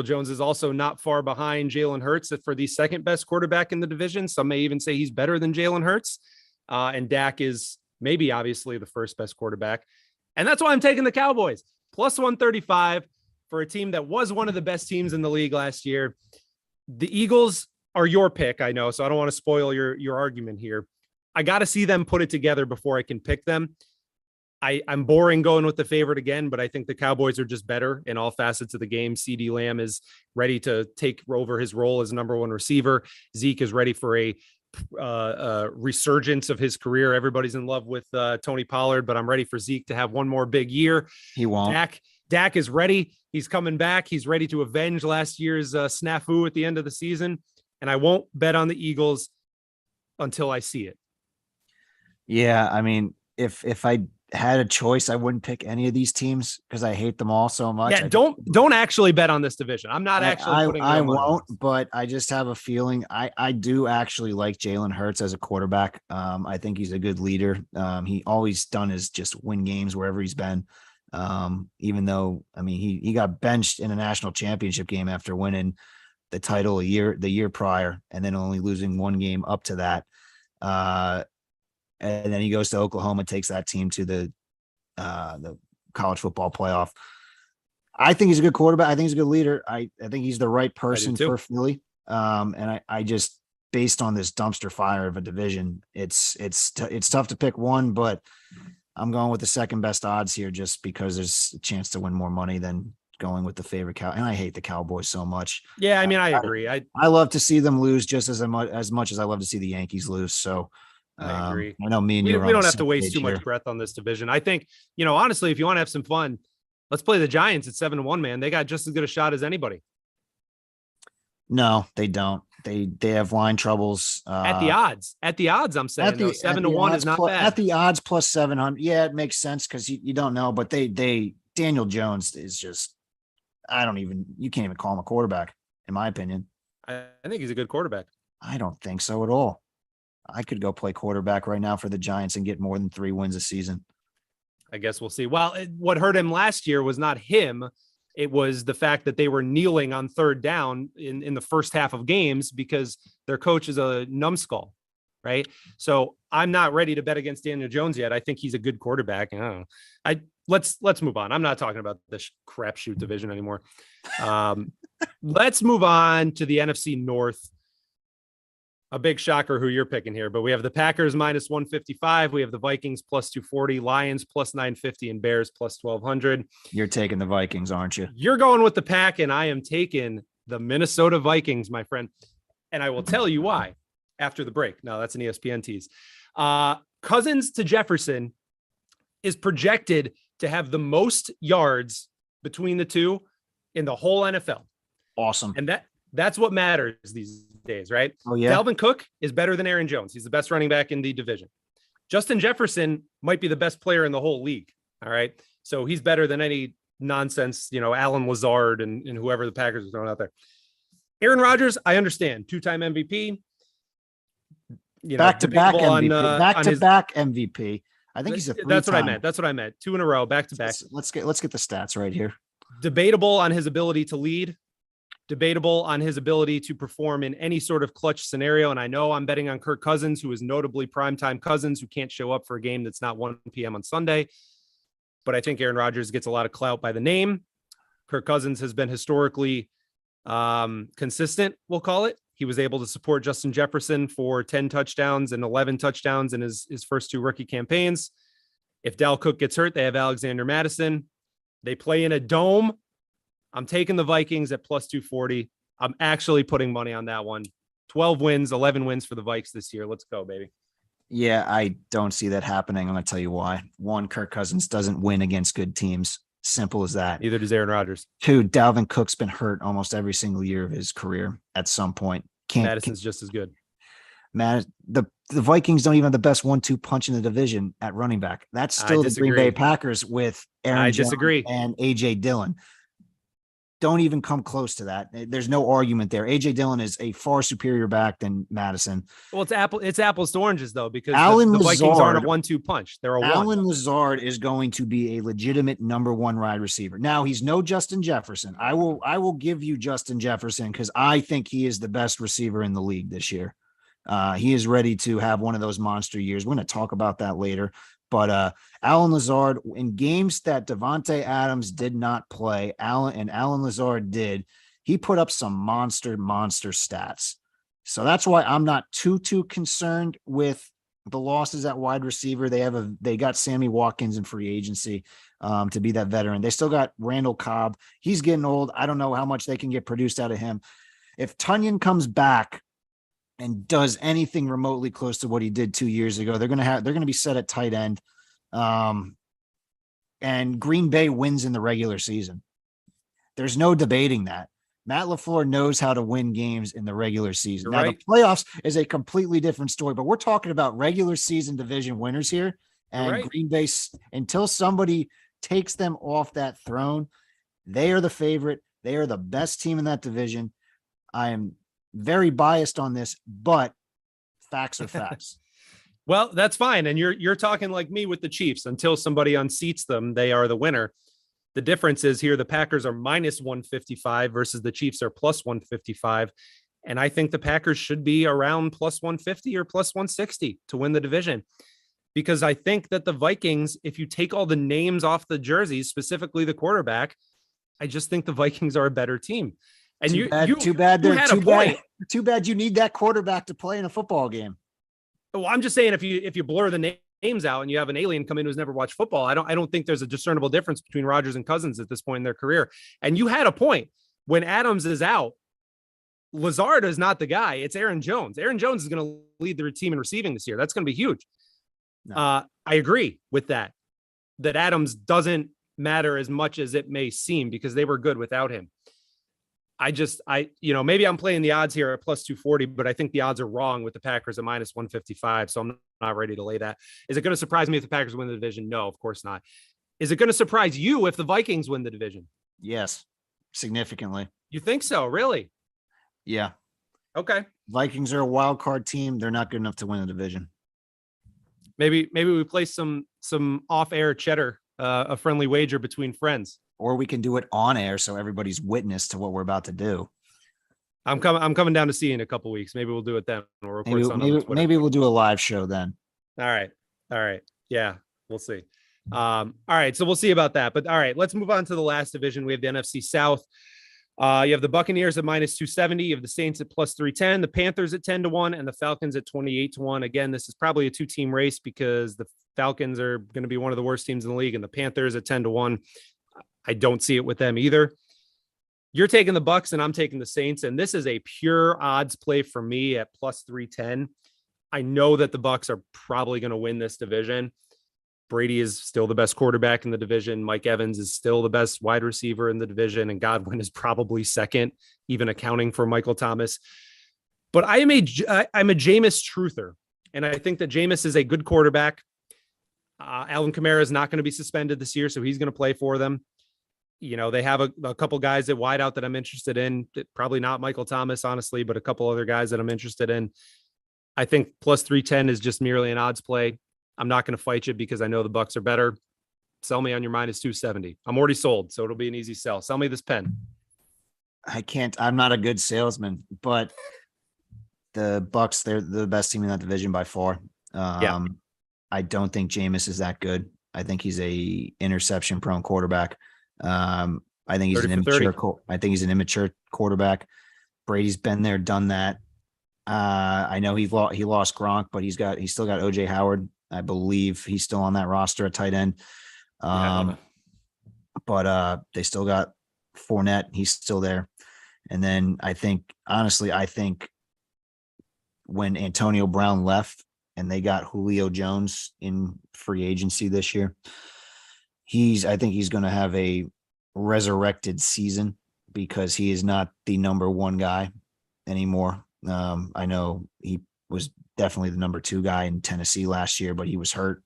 Jones is also not far behind Jalen Hurts for the second best quarterback in the division. Some may even say he's better than Jalen Hurts. And Dak is maybe obviously the first best quarterback. And that's why I'm taking the Cowboys plus 135 for a team that was one of the best teams in the league last year. The Eagles are your pick, I know, so I don't want to spoil your argument here. I got to see them put it together before I can pick them. I'm boring going with the favorite again, but I think the Cowboys are just better in all facets of the game. CeeDee Lamb is ready to take over his role as number 1 receiver. Zeke is ready for a resurgence of his career. Everybody's in love with Tony Pollard, but I'm ready for Zeke to have one more big year. He won't. Dak is ready. He's coming back. He's ready to avenge last year's snafu at the end of the season. And I won't bet on the Eagles until I see it. Yeah. I mean, if I had a choice, I wouldn't pick any of these teams because I hate them all so much. Yeah, don't actually bet on this division. I'm not actually putting I real money on won't, this. but I just have a feeling I do actually like Jalen Hurts as a quarterback. I think he's a good leader. He always done is just win games wherever he's been. Even though I mean he got benched in a national championship game after winning the title the year prior, and then only losing one game up to that. And then he goes to Oklahoma, takes that team to the college football playoff. I think he's a good quarterback. I think he's a good leader. I think he's the right person for Philly. And I just based on this dumpster fire of a division, it's tough to pick one, but I'm going with the second best odds here just because there's a chance to win more money than going with the favorite cow. And I hate the Cowboys so much. Yeah, I mean, I agree. I love to see them lose just as much as I love to see the Yankees lose. So I agree. I know me and we you don't have to waste too much breath on this division. I think, honestly, if you want to have some fun, let's play the Giants at 7-1, man. They got just as good a shot as anybody. No, they don't. They have line troubles. At the odds, I'm saying 7-1 is not bad. At the odds plus 700. Yeah, it makes sense because you don't know, but Daniel Jones is just, you can't even call him a quarterback, in my opinion. I think he's a good quarterback. I don't think so at all. I could go play quarterback right now for the Giants and get more than 3 wins a season. I guess we'll see. Well, what hurt him last year was not him. It was the fact that they were kneeling on third down in the first half of games because their coach is a numbskull, right? So I'm not ready to bet against Daniel Jones yet. I think he's a good quarterback. I don't know. Let's move on. I'm not talking about this crapshoot division anymore. Let's move on to the NFC North. A big shocker who you're picking here, but we have the Packers minus 155. We have the Vikings plus 240, Lions plus 950, and Bears plus 1200. You're taking the Vikings, aren't you? You're going with the Pack, and I am taking the Minnesota Vikings, my friend. And I will tell you why after the break. No, that's an ESPN tease. Cousins to Jefferson is projected to have the most yards between the two in the whole NFL. Awesome. And that's what matters these days, right? Oh, yeah. Dalvin Cook is better than Aaron Jones. He's the best running back in the division. Justin Jefferson might be the best player in the whole league. All right. So he's better than any nonsense, Alan Lazard and whoever the Packers are throwing out there. Aaron Rodgers, I understand. 2-time MVP. Back-to-back MVP. Back-to-back MVP. I think he's a 3-time. That's what I meant. 2 in a row, back-to-back. Let's get the stats right here. Debatable on his ability to lead. Debatable on his ability to perform in any sort of clutch scenario. And I know I'm betting on Kirk Cousins, who is notably primetime Cousins, who can't show up for a game that's not 1 p.m. on Sunday. But I think Aaron Rodgers gets a lot of clout by the name. Kirk Cousins has been historically consistent, we'll call it. He was able to support Justin Jefferson for 10 touchdowns and 11 touchdowns in his first 2 rookie campaigns. If Dal Cook gets hurt, they have Alexander Madison. They play in a dome. I'm taking the Vikings at plus 240. I'm actually putting money on that one. 12 wins, 11 wins for the Vikes this year. Let's go, baby. Yeah, I don't see that happening. I'm going to tell you why. 1, Kirk Cousins doesn't win against good teams. Simple as that. Neither does Aaron Rodgers. 2, Dalvin Cook's been hurt almost every single year of his career at some point. Madison's just as good. The Vikings don't even have the best 1-2 punch in the division at running back. That's still the Green Bay Packers with Aaron Jones and AJ Dillon. Don't even come close to that. There's no argument there. AJ Dillon is a far superior back than Madison. Well, it's apples to oranges though, because the Vikings aren't a 1-2 punch. They're a Allen 1. Lazard is going to be a legitimate number 1 wide receiver. Now he's no Justin Jefferson. I will give you Justin Jefferson because I think he is the best receiver in the league this year. He is ready to have one of those monster years. We're going to talk about that later. But Allen Lazard, in games that Devontae Adams did not play, Allen Lazard did, he put up some monster stats. So that's why I'm not too concerned with the losses at wide receiver. They got Sammy Watkins in free agency to be that veteran. They still got Randall Cobb. He's getting old. I don't know how much they can get produced out of him. If Tunyon comes back and does anything remotely close to what he did 2 years ago, they're going to be set at tight end. And Green Bay wins in the regular season. There's no debating that. Matt LaFleur knows how to win games in the regular season. You're now right. The playoffs is a completely different story, but we're talking about regular season division winners here. You're And right. Green Bay, until somebody takes them off that throne, they are the favorite. They are the best team in that division. I am very biased on this, but facts are facts. Well, that's fine. And you're talking like me with the Chiefs. Until somebody unseats them, they are the winner. The difference is here the Packers are minus 155 versus the Chiefs are plus 155. And I think the Packers should be around plus 150 or plus 160 to win the division. Because I think that the Vikings, if you take all the names off the jerseys, specifically the quarterback, I just think the Vikings are a better team. And Too you bad. you Too bad. you They're had a too bad. point. Too bad you need that quarterback to play in a football game. Well, I'm just saying if you blur the names out and you have an alien come in who's never watched football, I don't think there's a discernible difference between Rodgers and Cousins at this point in their career. And you had a point. When Adams is out, Lazard is not the guy. It's Aaron Jones. Aaron Jones is going to lead their team in receiving this year. That's going to be huge. No. I agree with that. That Adams doesn't matter as much as it may seem because they were good without him. Maybe I'm playing the odds here at plus 240, but I think the odds are wrong with the Packers at minus 155. So I'm not ready to lay that. Is it going to surprise me if the Packers win the division? No, of course not. Is it going to surprise you if the Vikings win the division? Yes, significantly. You think so? Really? Yeah. Okay. Vikings are a wild card team. They're not good enough to win the division. Maybe we play some off-air cheddar, a friendly wager between friends. Or we can do it on air so everybody's witness to what we're about to do. I'm coming down to see you in a couple weeks. Maybe we'll do it then. Or maybe we'll do a live show then. All right. Yeah, we'll see. All right, so we'll see about that. But all right, let's move on to the last division. We have the NFC South. You have the Buccaneers at minus 270. You have the Saints at plus 310, the Panthers at 10-1, and the Falcons at 28-1. Again, this is probably a two-team race because the Falcons are going to be one of the worst teams in the league, and the Panthers at 10-1. I don't see it with them either. You're taking the Bucs and I'm taking the Saints, and this is a pure odds play for me at plus 310. I know that the Bucs are probably going to win this division. Brady is still the best quarterback in the division. Mike Evans is still the best wide receiver in the division, and Godwin is probably second, even accounting for Michael Thomas. But I'm a Jameis truther, and I think that Jameis is a good quarterback. Alvin Kamara is not going to be suspended this year, so he's going to play for them. You know, they have a couple guys at wideout that I'm interested in. Probably not Michael Thomas, honestly, but a couple other guys that I'm interested in. I think plus 310 is just merely an odds play. I'm not going to fight you because I know the Bucs are better. Sell me on your minus 270. I'm already sold, so it'll be an easy sell. Sell me this pen. I'm not a good salesman, but the Bucs, they're the best team in that division by far. Yeah. I don't think Jameis is that good. I think he's a interception prone quarterback. I think he's he's an immature quarterback. Brady's been there, done that. I know he lost Gronk, but he's still got OJ Howard. I believe he's still on that roster at tight end. But they still got Fournette. He's still there. And then I think when Antonio Brown left and they got Julio Jones in free agency this year, I think he's going to have a resurrected season because he is not the number one guy anymore. I know he was definitely the number two guy in Tennessee last year, but he was hurt,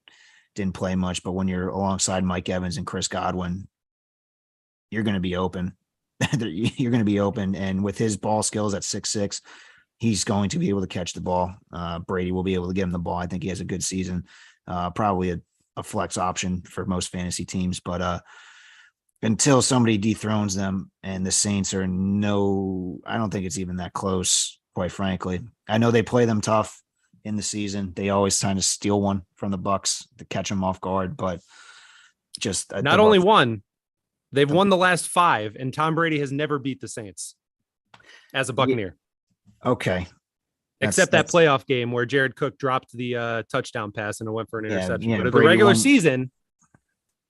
didn't play much. But when you're alongside Mike Evans and Chris Godwin, you're going to be open. You're going to be open. And with his ball skills at 6'6", he's going to be able to catch the ball. Brady will be able to give him the ball. I think he has a good season. Probably a flex option for most fantasy teams, but until somebody dethrones them, and the Saints I don't think it's even that close, quite frankly. I know they play them tough in the season. They always trying to steal one from the Bucs to catch them off guard, but just not only one, they've won the last 5, and Tom Brady has never beat the Saints as a Buccaneer. Okay. Except that playoff game where Jared Cook dropped the touchdown pass and it went for an interception. Yeah, but in the regular season,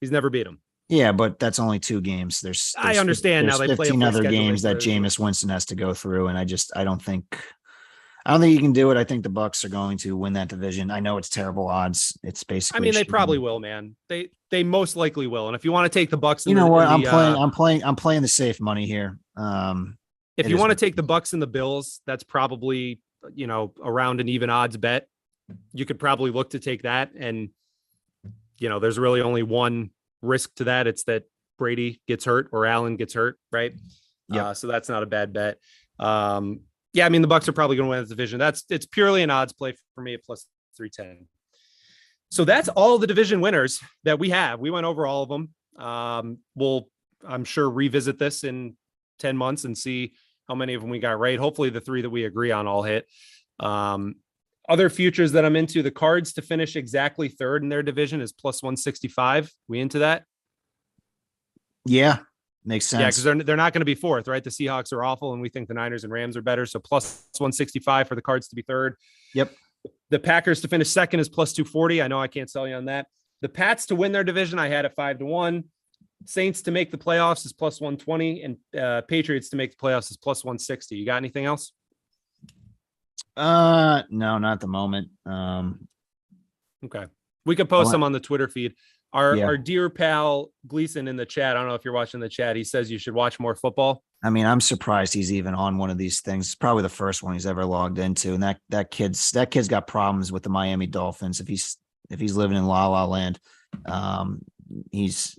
he's never beat him. Yeah, but that's only 2 games. I understand now they play 15 other games that Jameis Winston has to go through, and I don't think he can do it. I think the Bucs are going to win that division. I know it's terrible odds. It's basically. they probably will, man. They most likely will. And if you want to take the Bucs, I'm playing the safe money here. If you want to take the Bucs and the Bills, that's probably around an even odds bet. You could probably look to take that, and there's really only one risk to that. It's that Brady gets hurt or Allen gets hurt, right? Yep. So that's not a bad bet. Yeah, I mean, the Bucks are probably going to win this division. It's purely an odds play for me at plus 310. So that's all the division winners that we have. We went over all of them. We'll, I'm sure, revisit this in 10 months and see how many of them we got right. Hopefully the 3 that we agree on all hit. Other futures that I'm into, the Cards to finish exactly third in their division is plus 165. We into that? Yeah, makes sense. Yeah, because they're not going to be fourth, right? The Seahawks are awful, and we think the Niners and Rams are better. So plus 165 for the Cards to be third. Yep. The Packers to finish second is plus 240. I know I can't sell you on that. The Pats to win their division, I had at 5-1. Saints to make the playoffs is plus 120, and Patriots to make the playoffs is plus 160. You got anything else? No, not at the moment. Okay. We could post some on the Twitter feed. Our dear pal Gleason in the chat, I don't know if you're watching the chat, he says you should watch more football. I mean, I'm surprised he's even on one of these things. It's probably the first one he's ever logged into. And that kid's got problems with the Miami Dolphins. If he's living in La La Land, he's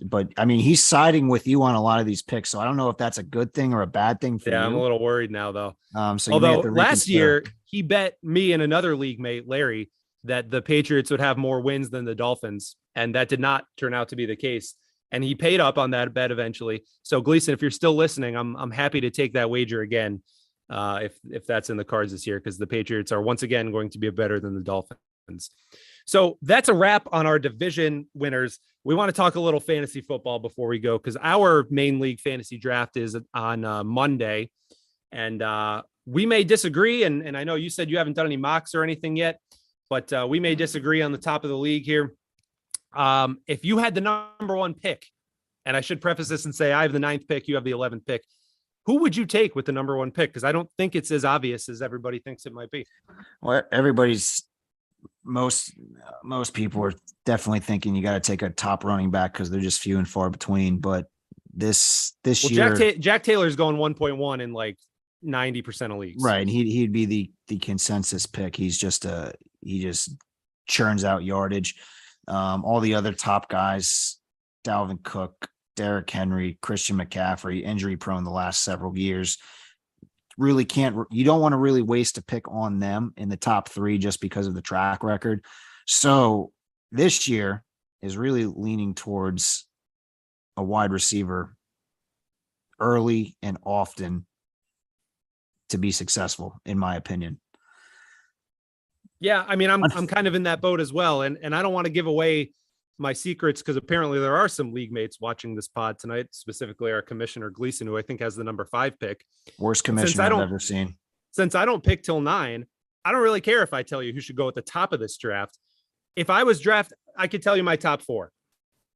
siding with you on a lot of these picks. So I don't know if that's a good thing or a bad thing for you. I'm a little worried now though. So although last year he bet me and another league mate, Larry, that the Patriots would have more wins than the Dolphins. And that did not turn out to be the case. And he paid up on that bet eventually. So Gleason, if you're still listening, I'm happy to take that wager again. If that's in the cards this year, because the Patriots are once again going to be better than the Dolphins. So that's a wrap on our division winners. We want to talk a little fantasy football before we go, because our main league fantasy draft is on Monday. And we may disagree. And I know you said you haven't done any mocks or anything yet, but we may disagree on the top of the league here. If you had the number 1 pick, and I should preface this and say I have the 9th pick, you have the 11th pick, who would you take with the number 1 pick? Because I don't think it's as obvious as everybody thinks it might be. Well, most people are definitely thinking you got to take a top running back because they're just few and far between. But this year, Jack Taylor's going 1.1 in like 90% of leagues, right? He'd be the consensus pick. He just churns out yardage. All the other top guys, Dalvin Cook, Derrick Henry, Christian McCaffrey, injury prone the last several years. Really you don't want to really waste a pick on them in the top 3 just because of the track record. So this year is really leaning towards a wide receiver early and often to be successful, in my opinion. Yeah, I mean, I'm kind of in that boat as well. And I don't want to give away my secrets, because apparently there are some league mates watching this pod tonight, specifically our commissioner Gleason, who I think has the number 5 pick. Worst commissioner I've ever seen. Since I don't pick till 9, I don't really care if I tell you who should go at the top of this draft. If I was I could tell you my top 4.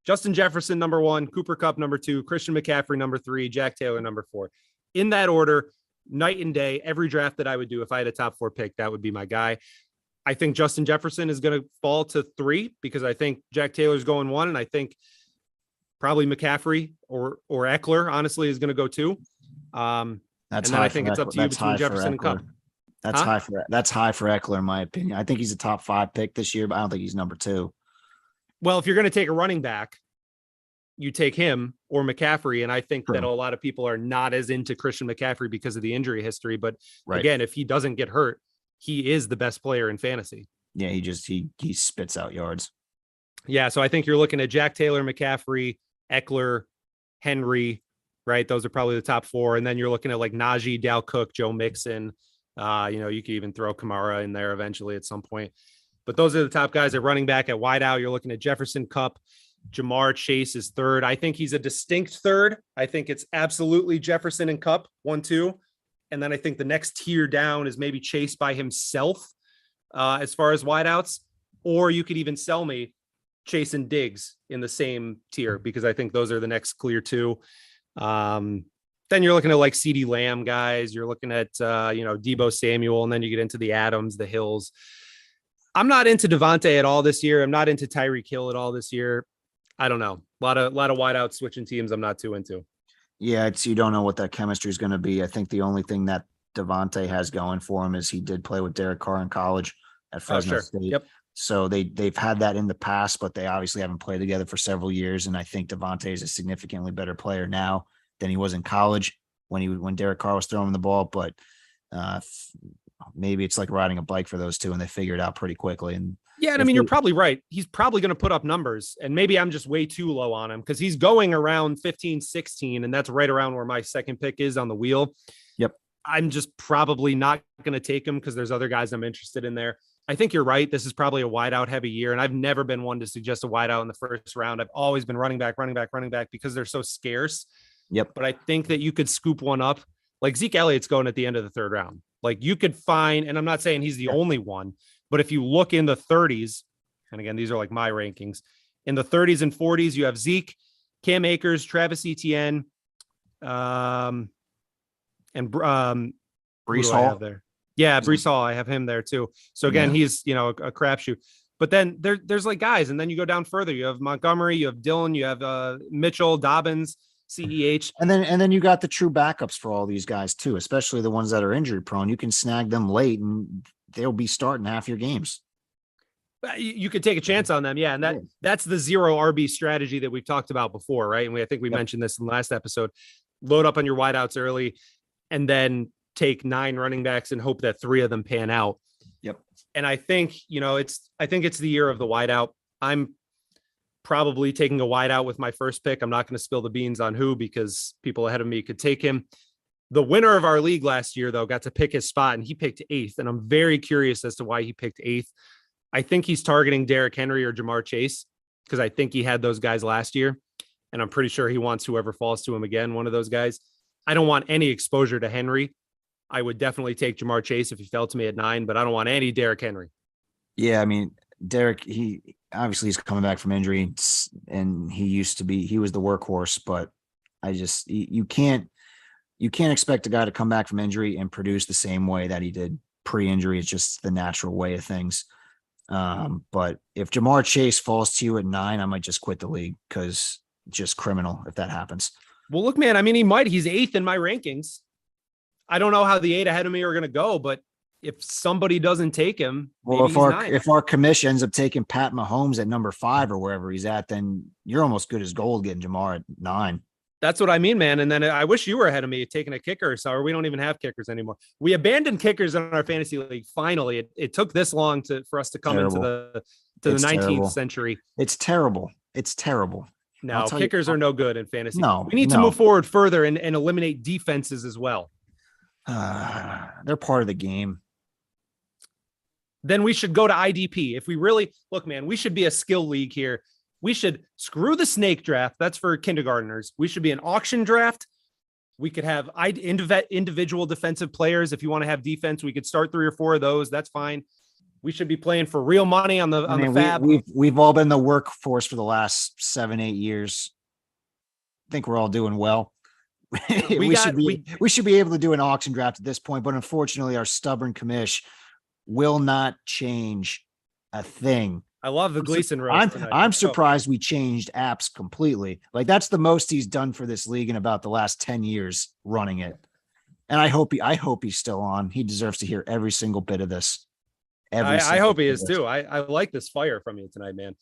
Justin Jefferson, number 1, Cooper Kupp, number 2, Christian McCaffrey, number 3, Jack Taylor, number 4. In that order, night and day, every draft that I would do, if I had a top 4 pick, that would be my guy. I think Justin Jefferson is going to fall to 3 because I think Jack Taylor's going 1, and I think probably McCaffrey or Eckler, honestly, is going to go 2. And then I think it's up to you between Jefferson and Kupp. That's high for Eckler, in my opinion. I think he's a top 5 pick this year, but I don't think he's number 2. Well, if you're going to take a running back, you take him or McCaffrey. And I think that a lot of people are not as into Christian McCaffrey because of the injury history. But again, if he doesn't get hurt, he is the best player in fantasy. Yeah, he spits out yards. Yeah, so I think you're looking at Jack Taylor, McCaffrey, Eckler, Henry, right? Those are probably the top 4. And then you're looking at like Najee, Dal Cook, Joe Mixon. You could even throw Kamara in there eventually at some point. But those are the top guys at running back. At wideout, you're looking at Jefferson, Kupp, Jamar Chase is 3rd. I think he's a distinct 3rd. I think it's absolutely Jefferson and Kupp, 1, 2. And then I think the next tier down is maybe Chase by himself as far as wideouts. Or you could even sell me Chase and Diggs in the same tier, because I think those are the next clear 2. Then you're looking at like CeeDee Lamb guys. You're looking at, Deebo Samuel, and then you get into the Adams, the Hills. I'm not into Devontae at all this year. I'm not into Tyreek Hill at all this year. I don't know. A lot of wideout switching teams I'm not too into. Yeah, you don't know what that chemistry is going to be. I think the only thing that Devontae has going for him is he did play with Derek Carr in college at Fresno State. Yep. So they've had that in the past, but they obviously haven't played together for several years. And I think Devontae is a significantly better player now than he was in college when Derek Carr was throwing the ball. But uh, maybe it's like riding a bike for those two, and they figure it out pretty quickly. And Yeah, and I mean, you're probably right. He's probably going to put up numbers, and maybe I'm just way too low on him because he's going around 15, 16, and that's right around where my second pick is on the wheel. Yep. I'm just probably not going to take him because there's other guys I'm interested in there. I think you're right. This is probably a wideout heavy year, and I've never been one to suggest a wideout in the first round. I've always been running back because they're so scarce. Yep. But I think that you could scoop one up. Like Zeke Elliott's going at the end of the third round. Like you could find, and I'm not saying he's the only one, but if you look in the 30s, and again, these are like my rankings, in the 30s and 40s, you have Zeke, Cam Akers, Travis Etienne, and Breece Hall there. Yeah, Breece Hall. I have him there too. So again, he's a crapshoot. But then there's like guys, and then you go down further. You have Montgomery, you have Dillon, you have Mitchell, Dobbins, CEH, and then you got the true backups for all these guys too, especially the ones that are injury prone. You can snag them late, and they'll be starting half your games. You could take a chance on them, yeah, and that's the zero RB strategy that we've talked about before, right? And I think we mentioned this in the last episode. Load up on your wideouts early, and then take 9 running backs and hope that 3 of them pan out. Yep. And I think it's the year of the wideout. I'm probably taking a wideout with my first pick. I'm not going to spill the beans on who because people ahead of me could take him. The winner of our league last year, though, got to pick his spot, and he picked 8th. And I'm very curious as to why he picked 8th. I think he's targeting Derrick Henry or Jamar Chase because I think he had those guys last year. And I'm pretty sure he wants whoever falls to him again, one of those guys. I don't want any exposure to Henry. I would definitely take Jamar Chase if he fell to me at 9, but I don't want any Derrick Henry. Yeah, I mean, Derek, he obviously he's coming back from injury, and he was the workhorse, but you can't expect a guy to come back from injury and produce the same way that he did pre-injury. It's just the natural way of things. But if Jamar Chase falls to you at 9, I might just quit the league because just criminal if that happens. Well, look, man, I mean, he's 8th in my rankings. I don't know how the 8 ahead of me are going to go, but if somebody doesn't take him, well, if our commission ends up taking Pat Mahomes at number 5 or wherever he's at, then you're almost good as gold getting Jamar at 9. That's what I mean, man. And then I wish you were ahead of me taking a kicker or so, or we don't even have kickers anymore. We abandoned kickers in our fantasy league. Finally, it took this long for us to come into the 19th century. It's terrible. It's terrible. No, kickers are no good in fantasy. No, we need to move forward further and eliminate defenses as well. They're part of the game. Then we should go to IDP. If we really look, man, we should be a skill league here. We should screw the snake draft. That's for kindergartners. We should be an auction draft. We could have individual defensive players. If you want to have defense, we could start 3 or 4 of those. That's fine. We should be playing for real money on the fab. We've all been the workforce for the last 7-8 years. I think we're all doing well. we should be able to do an auction draft at this point, but unfortunately, our stubborn commish will not change a thing. I love the Gleason roast. I'm surprised we changed apps completely. Like that's the most he's done for this league in about the last 10 years running it. And I hope he's still on. He deserves to hear every single bit of this. I hope he is too. I like this fire from you tonight, man.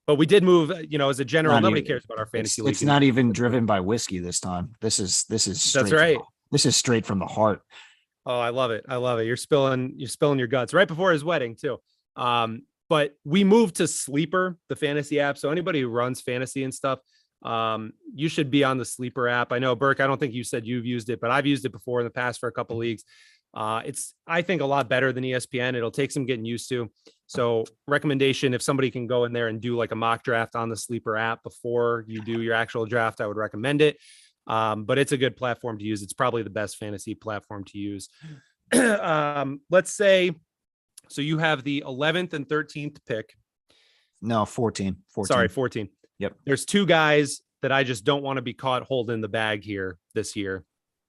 But we did move, as a general, nobody cares about our fantasy league. It's not even driven by whiskey this time. This is that's right. This is straight from the heart. Oh, I love it. I love it. You're spilling your guts right before his wedding too. But we moved to Sleeper, the fantasy app. So anybody who runs fantasy and stuff, you should be on the Sleeper app. I know, Burke, I don't think you said you've used it, but I've used it before in the past for a couple leagues. It's, I think, a lot better than ESPN. It'll take some getting used to. So recommendation, if somebody can go in there and do like a mock draft on the Sleeper app before you do your actual draft, I would recommend it. But it's a good platform to use. It's probably the best fantasy platform to use. Let's say, so you have the 11th and 13th pick. No, 14. Sorry, 14. Yep. There's 2 guys that I just don't want to be caught holding the bag here this year.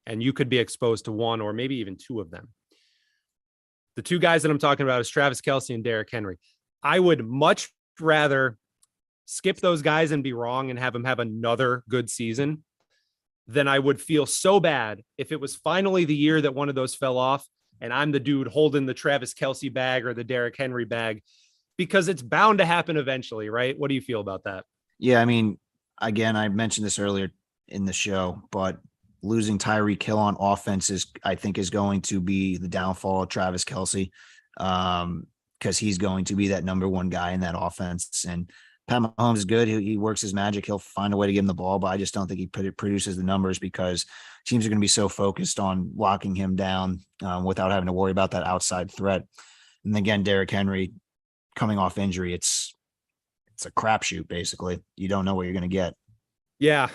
And you could be exposed to 1 or maybe even 2 of them. The 2 guys that I'm talking about is Travis Kelce and Derrick Henry. I would much rather skip those guys and be wrong and have them have another good season than I would feel so bad if it was finally the year that one of those fell off and I'm the dude holding the Travis Kelce bag or the Derrick Henry bag, because it's bound to happen eventually, right? What do you feel about that? Yeah, I mean, again, I mentioned this earlier in the show, but losing Tyreek Hill on offense I think, is going to be the downfall of Travis Kelce, because he's going to be that number one guy in that offense. And Pat Mahomes is good. He works his magic. He'll find a way to give him the ball, but I just don't think he produces the numbers because teams are going to be so focused on locking him down without having to worry about that outside threat. And again, Derrick Henry coming off injury, it's a crapshoot. Basically, you don't know what you're going to get. Yeah.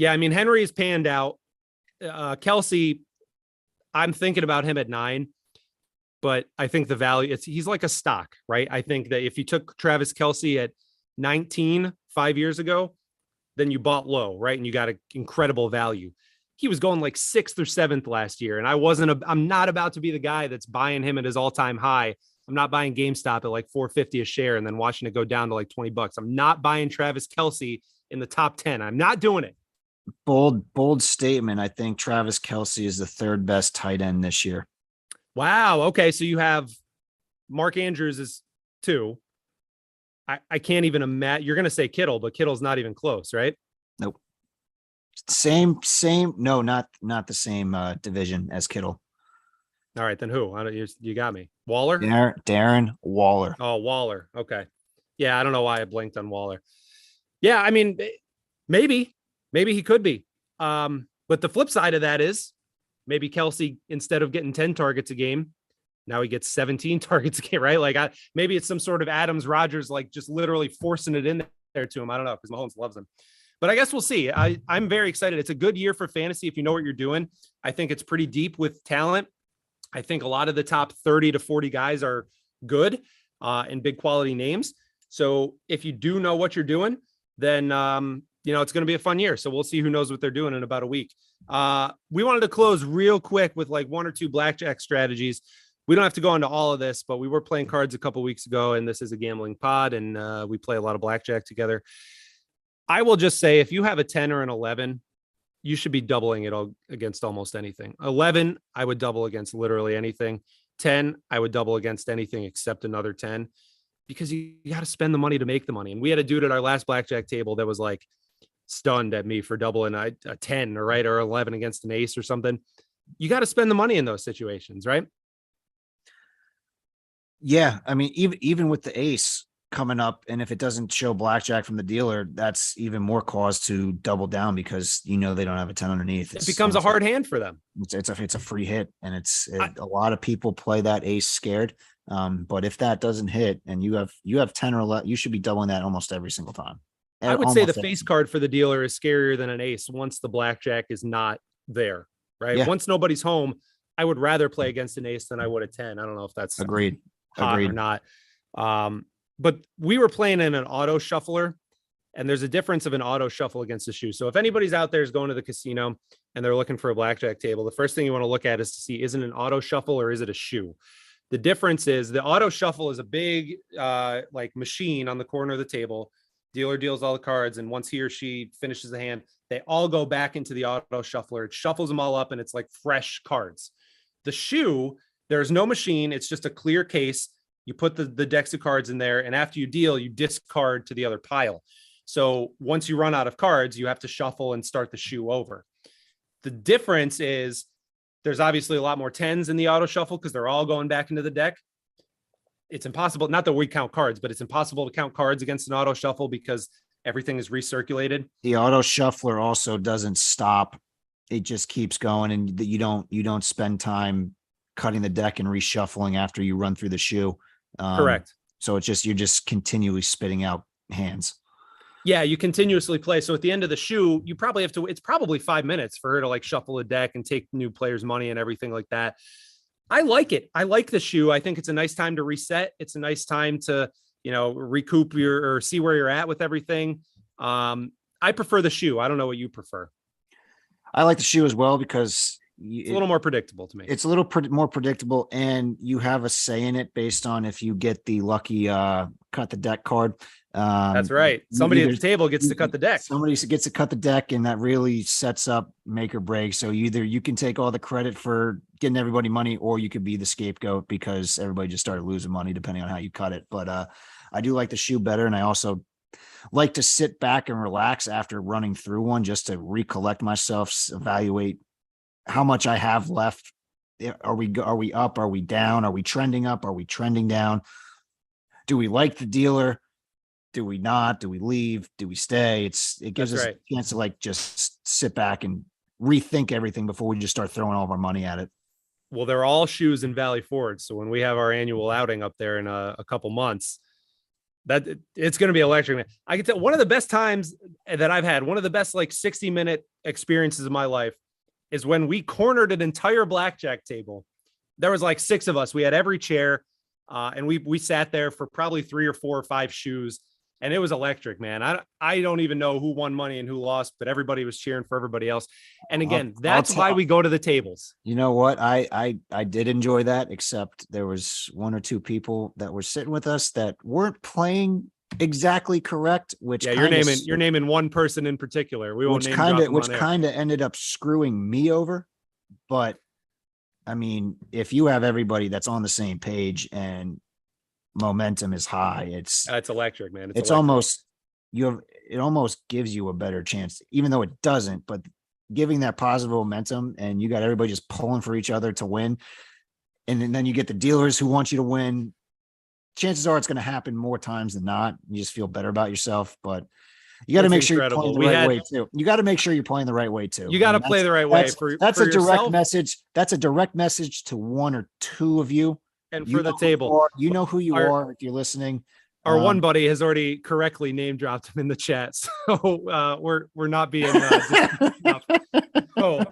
I mean, Henry is panned out. Kelce, I'm thinking about him at 9, but I think the value, he's like a stock, right? I think that if you took Travis Kelce at 19 5 years ago, then you bought low, right? And you got an incredible value. He was going like 6th or 7th last year. And I'm not about to be the guy that's buying him at his all-time high. I'm not buying GameStop at like $4.50 a share and then watching it go down to like $20. I'm not buying Travis Kelce in the top 10. I'm not doing it. Bold statement. I think Travis Kelce is the 3rd best tight end this year. Wow. Okay. So you have Mark Andrews is 2. I can't even imagine. You're going to say Kittle, but Kittle's not even close, right? Nope. Same. No, not the same division as Kittle. All right, then who? You got me. Waller? Darren Waller. Oh, Waller. Okay. Yeah, I don't know why I blinked on Waller. Yeah, I mean, maybe he could be. But the flip side of that is maybe Kelce, instead of getting 10 targets a game, now he gets 17 targets a game, right? Like maybe it's some sort of Adams Rodgers, like just literally forcing it in there to him. I don't know, because Mahomes loves him. But I guess we'll see. I'm very excited. It's a good year for fantasy if you know what you're doing. I think it's pretty deep with talent. I think a lot of the top 30 to 40 guys are good and big quality names. So if you do know what you're doing, then it's going to be a fun year. So we'll see who knows what they're doing in about a week. We wanted to close real quick with like 1 or 2 blackjack strategies. We don't have to go into all of this, but we were playing cards a couple of weeks ago, and this is a gambling pod, and we play a lot of blackjack together. I will just say, if you have a 10 or an 11, you should be doubling it against almost anything. 11, I would double against literally anything. 10, I would double against anything except another 10, because you got to spend the money to make the money. And we had a dude at our last blackjack table that was like stunned at me for doubling a 10 or 11 against an ace or something. You got to spend the money in those situations, right? Yeah, I mean, even with the ace coming up, and if it doesn't show blackjack from the dealer, that's even more cause to double down, because they don't have a 10 underneath. It becomes a hard hand for them. It's a free hit, and a lot of people play that ace scared. But if that doesn't hit and you have 10 or 11, you should be doubling that almost every single time. I would say the face card for the dealer is scarier than an ace once the blackjack is not there, right? Yeah. Once nobody's home, I would rather play against an ace than I would a 10. I don't know if that's agreed or not. But we were playing in an auto shuffler, and there's a difference of an auto shuffle against a shoe. So if anybody's out there is going to the casino and they're looking for a blackjack table, the first thing you want to look at is to see, is it an auto shuffle or is it a shoe? The difference is the auto shuffle is a big like machine on the corner of the table. Dealer deals all the cards, and once he or she finishes the hand, they all go back into the auto shuffler. It shuffles them all up, and it's like fresh cards. The shoe, there's no machine. It's just a clear case. You put the decks of cards in there, and after you deal, you discard to the other pile. So once you run out of cards, you have to shuffle and start the shoe over. The difference is there's obviously a lot more 10s in the auto shuffle because they're all going back into the deck. It's impossible, not that we count cards, but it's impossible to count cards against an auto shuffle because everything is recirculated. The auto shuffler also doesn't stop. It just keeps going, and you don't spend time cutting the deck and reshuffling after you run through the shoe. Correct. So you're just continually spitting out hands. Yeah, you continuously play. So at the end of the shoe, you probably have to, it's probably 5 minutes for her to like shuffle a deck and take new players' money and everything like that. I like it. I like the shoe. I think it's a nice time to reset. It's a nice time to, recoup or see where you're at with everything. I prefer the shoe. I don't know what you prefer. I like the shoe as well because It's a little more predictable to me. It's a little more predictable, and you have a say in it based on if you get the lucky cut the deck card. That's right. Somebody at the table gets to cut the deck. Somebody gets to cut the deck, and that really sets up make or break. So either you can take all the credit for getting everybody money, or you could be the scapegoat because everybody just started losing money depending on how you cut it. But I do like the shoe better, and I also like to sit back and relax after running through one just to recollect myself, evaluate how much I have left. Are we up? Are we down? Are we trending up? Are we trending down? Do we like the dealer? Do we not? Do we leave? Do we stay? It gives us a chance to like just sit back and rethink everything before we just start throwing all of our money at it. Well, they're all shoes in Valley Forge. So when we have our annual outing up there in a couple months, that it's going to be electric. Man. I can tell one of the best times that I've had, one of the best like 60-minute experiences of my life is when we cornered an entire blackjack table. There was like 6 of us. We had every chair, and we sat there for probably 3 or 4 or 5 shoes, and it was electric, man. I don't even know who won money and who lost, but everybody was cheering for everybody else. And again, that's why we go to the tables. You know what? I did enjoy that, except there was 1 or 2 people that were sitting with us that weren't playing exactly correct, which you're naming one person in particular. We won't which kind of ended up screwing me over. But I mean, if you have everybody that's on the same page and momentum is high, it's electric, man. It's almost it almost gives you a better chance, even though it doesn't, but giving that positive momentum, and you got everybody just pulling for each other to win. And then you get the dealers who want you to win. Chances are it's going to happen more times than not. You just feel better about yourself, but you got to make sure you're playing the right way too. You got to make sure you're playing the right way too. You got to play the right way. That's a direct message. That's a direct message to 1 or 2 of you. And for the table, you know who you are if you're listening. Our one buddy has already correctly name dropped him in the chat, so we're not being. So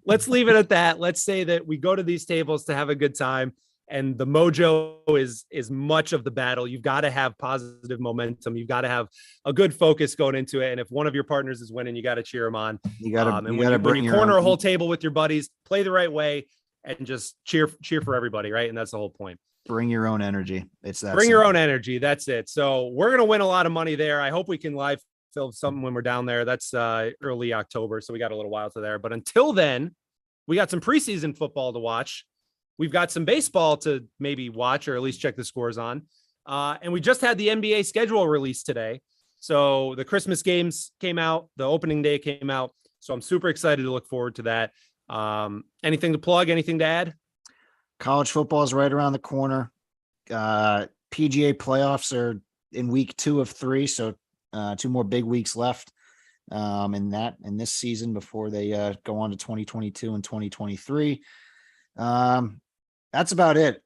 let's leave it at that. Let's say that we go to these tables to have a good time, and the mojo is much of the battle. You've got to have positive momentum. You've got to have a good focus going into it. And if one of your partners is winning, you got to cheer them on. You got to. When you corner a whole table with your buddies, play the right way and just cheer for everybody, right? And that's the whole point. Bring your own energy. It's that. Bring your own energy. That's it. So we're gonna win a lot of money there. I hope we can live film something when we're down there. That's early October, so we got a little while to there. But until then, we got some preseason football to watch. We've got some baseball to maybe watch or at least check the scores on. And we just had the NBA schedule released today. So the Christmas games came out, the opening day came out. So I'm super excited to look forward to that. Anything to plug? Anything to add? College football is right around the corner. PGA playoffs are in week 2 of 3. So 2 more big weeks left in this season before they go on to 2022 and 2023. That's about it.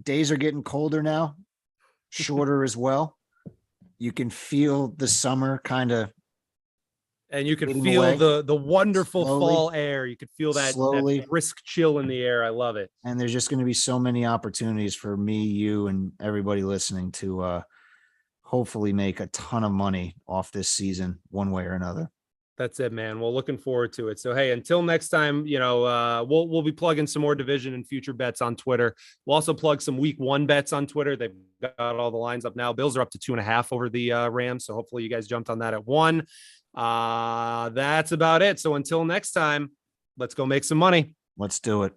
Days are getting colder now, shorter as well. You can feel the summer kind of. And you can feel the wonderful fall air. You can feel that brisk chill in the air. I love it. And there's just going to be so many opportunities for me, you, and everybody listening to hopefully make a ton of money off this season one way or another. That's it, man. Well, looking forward to it. So, hey, until next time, we'll be plugging some more division and future bets on Twitter. We'll also plug some week 1 bets on Twitter. They've got all the lines up now. Bills are up to 2.5 over the Rams. So hopefully you guys jumped on that at 1. That's about it. So until next time, let's go make some money. Let's do it.